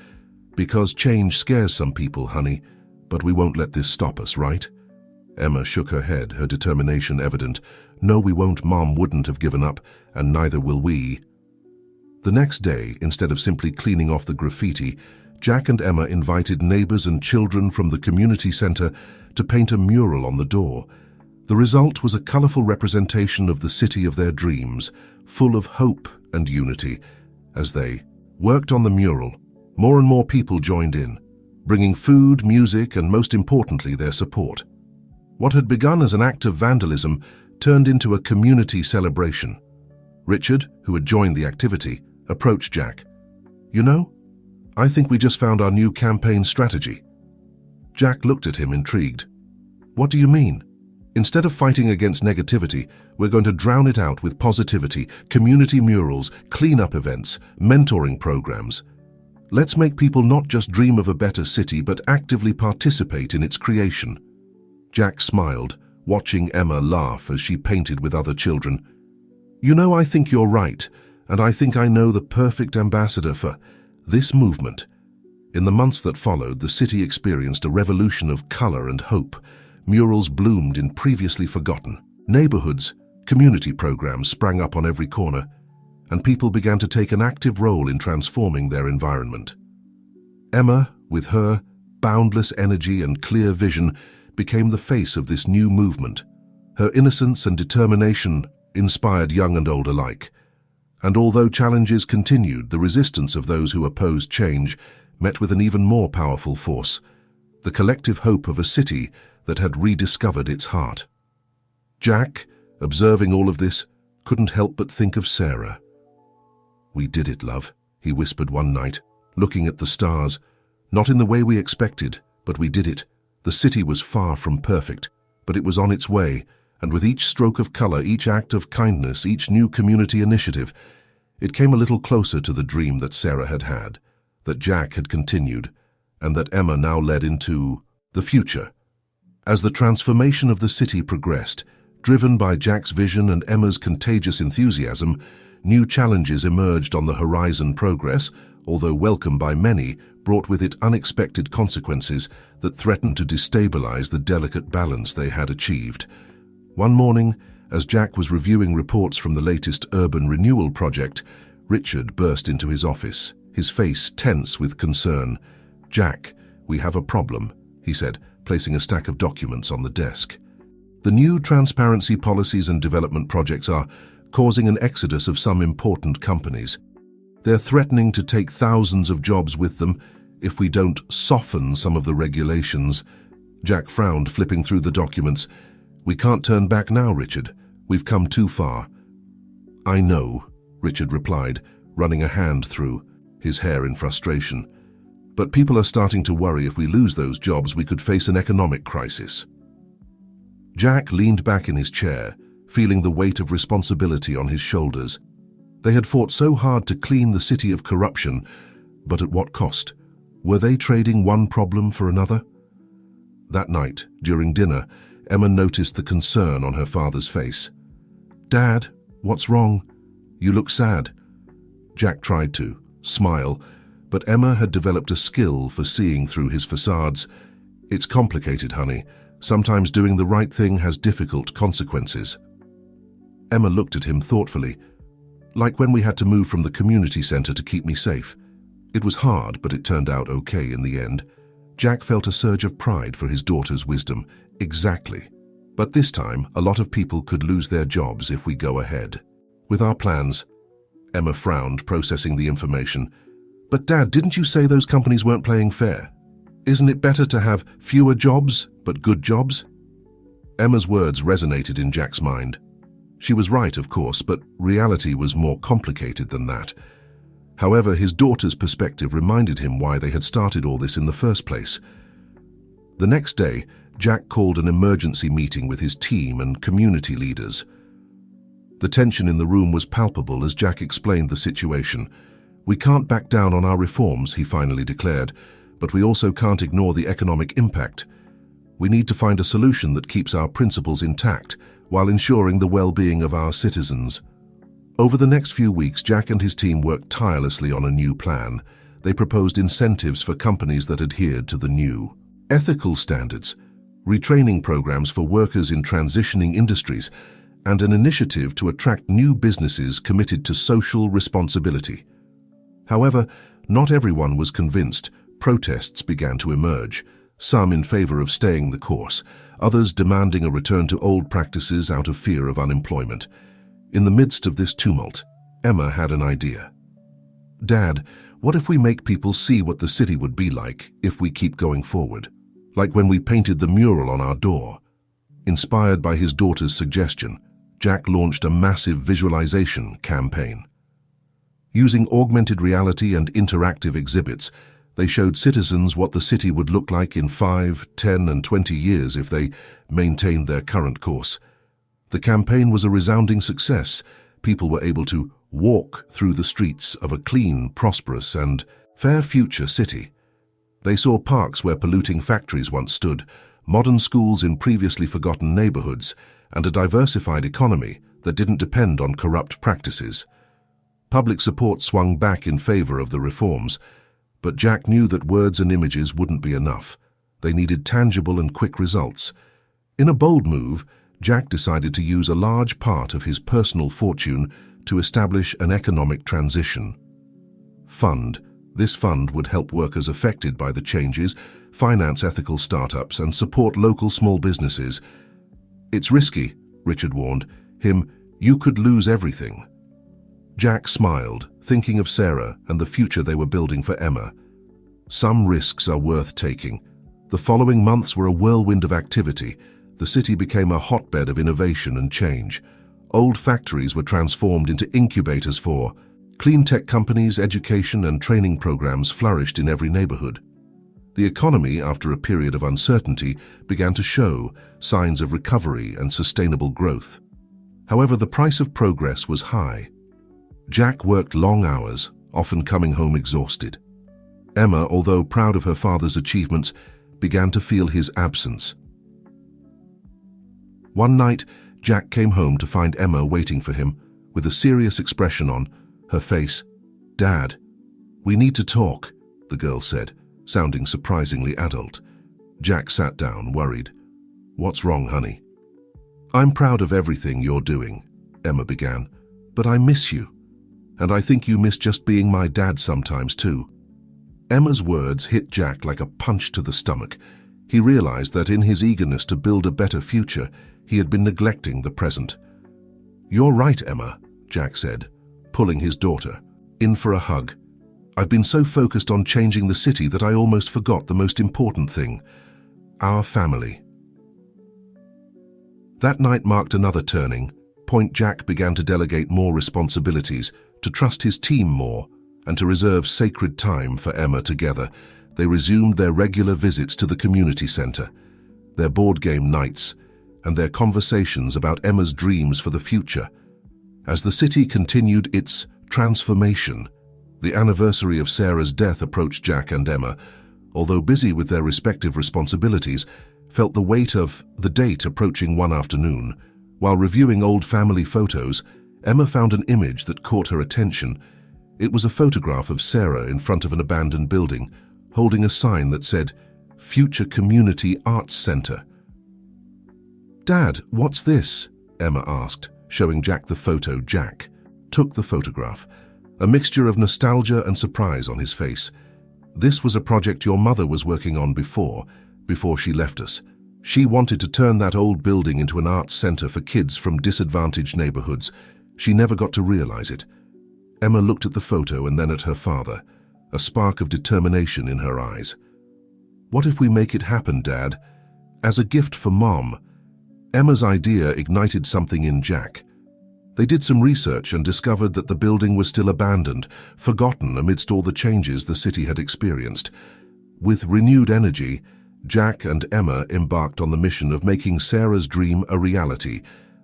"Because change scares some people, honey, but we won't let this stop us, right?" Emma shook her head, her determination evident. "No, we won't. Mom wouldn't have given up, and neither will we." The next day, instead of simply cleaning off the graffiti, Jack and Emma invited neighbors and children from the community center to paint a mural on the door. The result was a colorful representation of the city of their dreams, full of hope and unity. As they worked on the mural, more and more people joined in, bringing food, music, and most importantly, their support. What had begun as an act of vandalism turned into a community celebration. Richard, who had joined the activity, approached Jack. "You know, I think we just found our new campaign strategy." Jack looked at him, intrigued. "What do you mean?" "Instead of fighting against negativity, we're going to drown it out with positivity, community murals, cleanup events, mentoring programs. Let's make people not just dream of a better city, but actively participate in its creation." Jack smiled, watching Emma laugh as she painted with other children. You know, I think you're right, and I think I know the perfect ambassador for this movement. In the months that followed, the city experienced a revolution of color and hope. Murals bloomed in previously forgotten neighborhoods, community programs sprang up on every corner, and people began to take an active role in transforming their environment. Emma, with her boundless energy and clear vision, became the face of this new movement. Her innocence and determination inspired young and old alike. And although challenges continued, the resistance of those who opposed change met with an even more powerful force, the collective hope of a city that had rediscovered its heart. Jack, observing all of this, couldn't help but think of Sarah. "We did it, love," he whispered one night, looking at the stars. "Not in the way we expected, but we did it. The city was far from perfect, but it was on its way, and with each stroke of color, each act of kindness, each new community initiative, it came a little closer to the dream that Sarah had had, that Jack had continued, and that Emma now led into the future." As the transformation of the city progressed, driven by Jack's vision and Emma's contagious enthusiasm, new challenges emerged on the horizon. Progress, although welcome by many, brought with it unexpected consequences that threatened to destabilize the delicate balance they had achieved. One morning, as Jack was reviewing reports from the latest urban renewal project, Richard burst into his office, his face tense with concern. "Jack, we have a problem," he said, placing a stack of documents on the desk. "The new transparency policies and development projects are causing an exodus of some important companies. They're threatening to take thousands of jobs with them if we don't soften some of the regulations." Jack frowned, flipping through the documents. "We can't turn back now, Richard. We've come too far." "I know," Richard replied, running a hand through his hair in frustration. "But people are starting to worry if we lose those jobs, we could face an economic crisis." Jack leaned back in his chair, feeling the weight of responsibility on his shoulders. They had fought so hard to clean the city of corruption, but at what cost? Were they trading one problem for another? That night, during dinner, Emma noticed the concern on her father's face. "Dad, what's wrong? You look sad." Jack tried to smile, but Emma had developed a skill for seeing through his facades. "It's complicated, honey. Sometimes doing the right thing has difficult consequences." Emma looked at him thoughtfully. "Like when we had to move from the community center to keep me safe. It was hard, but it turned out okay in the end." Jack felt a surge of pride for his daughter's wisdom. "Exactly. But this time, a lot of people could lose their jobs if we go ahead with our plans." Emma frowned, processing the information. "But Dad, didn't you say those companies weren't playing fair? Isn't it better to have fewer jobs, but good jobs?" Emma's words resonated in Jack's mind. She was right, of course, but reality was more complicated than that. However, his daughter's perspective reminded him why they had started all this in the first place. The next day, Jack called an emergency meeting with his team and community leaders. The tension in the room was palpable as Jack explained the situation. "We can't back down on our reforms," he finally declared, "but we also can't ignore the economic impact. We need to find a solution that keeps our principles intact while ensuring the well-being of our citizens." Over the next few weeks, Jack and his team worked tirelessly on a new plan. They proposed incentives for companies that adhered to the new ethical standards, retraining programs for workers in transitioning industries, and an initiative to attract new businesses committed to social responsibility. However, not everyone was convinced. Protests began to emerge, some in favor of staying the course, others demanding a return to old practices out of fear of unemployment. In the midst of this tumult, Emma had an idea. "Dad, what if we make people see what the city would be like if we keep going forward? Like when we painted the mural on our door." Inspired by his daughter's suggestion, Jack launched a massive visualization campaign. Using augmented reality and interactive exhibits, they showed citizens what the city would look like in 5, 10, and 20 years if they maintained their current course. The campaign was a resounding success. People were able to walk through the streets of a clean, prosperous, and fair future city. They saw parks where polluting factories once stood, modern schools in previously forgotten neighborhoods, and a diversified economy that didn't depend on corrupt practices. Public support swung back in favor of the reforms, but Jack knew that words and images wouldn't be enough. They needed tangible and quick results. In a bold move, Jack decided to use a large part of his personal fortune to establish an economic transition fund. This fund would help workers affected by the changes, finance ethical startups, and support local small businesses. "It's risky," Richard warned him. "You could lose everything." Jack smiled, thinking of Sarah and the future they were building for Emma. Some risks are worth taking. The following months were a whirlwind of activity. The city became a hotbed of innovation and change. Old factories were transformed into incubators for clean tech companies. Education and training programs flourished in every neighborhood. The economy, after a period of uncertainty, began to show signs of recovery and sustainable growth. However, the price of progress was high. Jack worked long hours, often coming home exhausted. Emma, although proud of her father's achievements, began to feel his absence. One night, Jack came home to find Emma waiting for him, with a serious expression on her face. "Dad, we need to talk," the girl said, sounding surprisingly adult. Jack sat down, worried. "What's wrong, honey?" "I'm proud of everything you're doing," Emma began, "but I miss you. And I think you miss just being my dad sometimes too." Emma's words hit Jack like a punch to the stomach. He realized that in his eagerness to build a better future, he had been neglecting the present. "You're right, Emma," Jack said, pulling his daughter in for a hug. "I've been so focused on changing the city that I almost forgot the most important thing: our family." That night marked another turning point. Jack began to delegate more responsibilities, to trust his team more, and to reserve sacred time for Emma. Together, they resumed their regular visits to the community center, their board game nights, and their conversations about Emma's dreams for the future. As the city continued its transformation, the anniversary of Sarah's death approached. Jack and Emma, although busy with their respective responsibilities, felt the weight of the date approaching. One afternoon, while reviewing old family photos, Emma found an image that caught her attention. It was a photograph of Sarah in front of an abandoned building, holding a sign that said, "Future Community Arts Center." "Dad, what's this?" Emma asked, showing Jack the photo. Jack took the photograph, a mixture of nostalgia and surprise on his face. "This was a project your mother was working on before she left us. She wanted to turn that old building into an arts center for kids from disadvantaged neighborhoods. She never got to realize it." Emma looked at the photo and then at her father, a spark of determination in her eyes. "What if we make it happen, Dad? As a gift for Mom?" Emma's idea ignited something in Jack. They did some research and discovered that the building was still abandoned, forgotten amidst all the changes the city had experienced. With renewed energy, Jack and Emma embarked on the mission of making Sarah's dream a reality.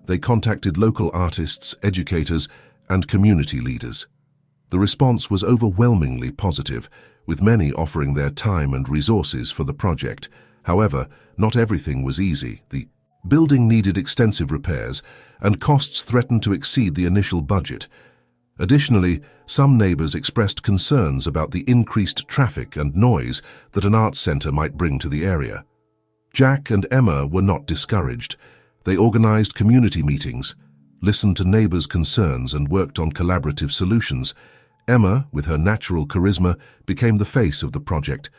They contacted local artists, educators, and community leaders. The response was overwhelmingly positive, with many offering their time and resources for the project. However, not everything was easy. The building needed extensive repairs, and costs threatened to exceed the initial budget. Additionally, some neighbors expressed concerns about the increased traffic and noise that an arts center might bring to the area. Jack and Emma were not discouraged. They organized community meetings, listened to neighbors' concerns, and worked on collaborative solutions. Emma, with her natural charisma, became the face of the project,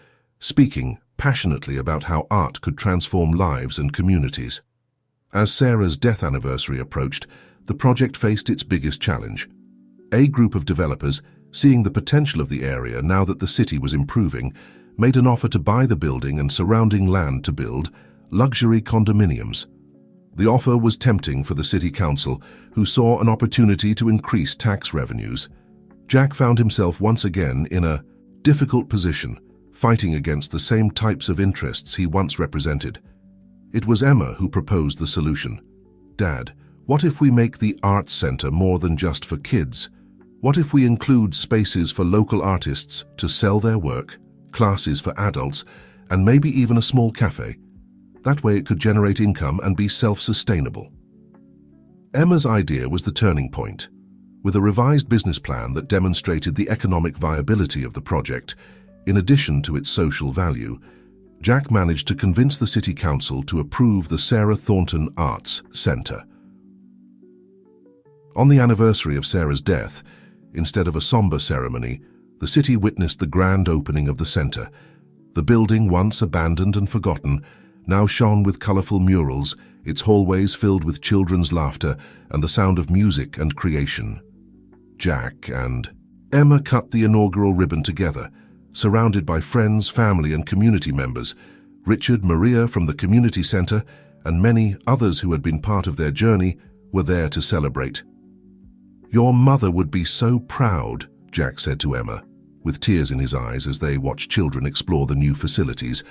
speaking passionately about how art could transform lives and communities. As Sarah's death anniversary approached, the project faced its biggest challenge. A group of developers, seeing the potential of the area now that the city was improving, made an offer to buy the building and surrounding land to build luxury condominiums. The offer was tempting for the city council, who saw an opportunity to increase tax revenues. Jack found himself once again in a difficult position, fighting against the same types of interests he once represented. It was Emma who proposed the solution. "Dad, what if we make the arts center more than just for kids? What if we include spaces for local artists to sell their work, classes for adults, and maybe even a small cafe? That way it could generate income and be self-sustainable." Emma's idea was the turning point. With a revised business plan that demonstrated the economic viability of the project, in addition to its social value, Jack managed to convince the City Council to approve the Sarah Thornton Arts Centre. On the anniversary of Sarah's death, instead of a somber ceremony, the city witnessed the grand opening of the centre. The building, once abandoned and forgotten, now shone with colourful murals, its hallways filled with children's laughter and the sound of music and creation. Jack and Emma cut the inaugural ribbon together, surrounded by friends, family and community members. Richard, Maria from the community centre, and many others who had been part of their journey were there to celebrate. "Your mother would be so proud," Jack said to Emma, with tears in his eyes as they watched children explore the new facilities.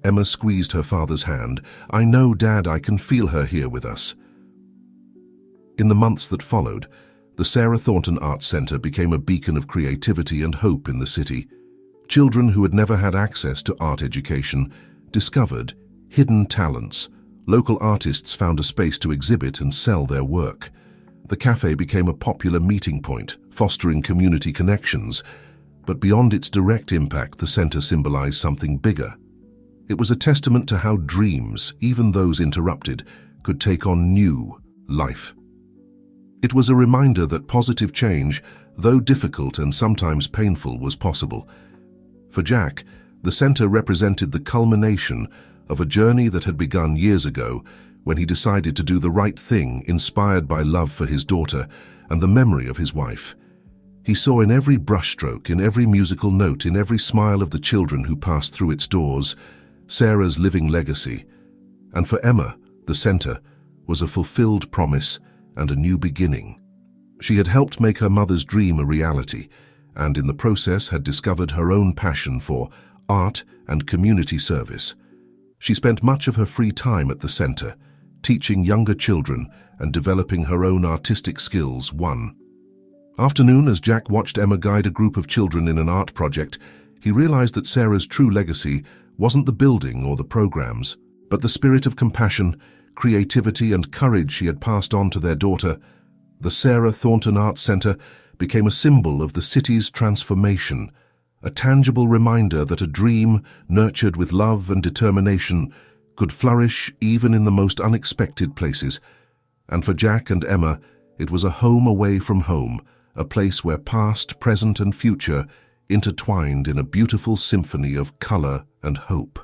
Emma squeezed her father's hand. "I know, Dad, I can feel her here with us." In the months that followed, the Sarah Thornton Arts Centre became a beacon of creativity and hope in the city. Children who had never had access to art education discovered hidden talents. Local artists found a space to exhibit and sell their work. The cafe became a popular meeting point, fostering community connections. But beyond its direct impact, the centre symbolized something bigger. It was a testament to how dreams, even those interrupted, could take on new life. It was a reminder that positive change, though difficult and sometimes painful, was possible. For Jack, the centre represented the culmination of a journey that had begun years ago when he decided to do the right thing, inspired by love for his daughter and the memory of his wife. He saw in every brushstroke, in every musical note, in every smile of the children who passed through its doors, Sarah's living legacy. And for Emma, the centre was a fulfilled promise and a new beginning. She had helped make her mother's dream a reality, and in the process had discovered her own passion for art and community service. She spent much of her free time at the centre, teaching younger children and developing her own artistic skills one afternoon. As Jack watched Emma guide a group of children in an art project, he realized that Sarah's true legacy wasn't the building or the programs, but the spirit of compassion, creativity and courage she had passed on to their daughter. The Sarah Thornton Arts Centre became a symbol of the city's transformation, a tangible reminder that a dream nurtured with love and determination could flourish even in the most unexpected places. And for Jack and Emma, it was a home away from home, a place where past, present and future intertwined in a beautiful symphony of colour and hope.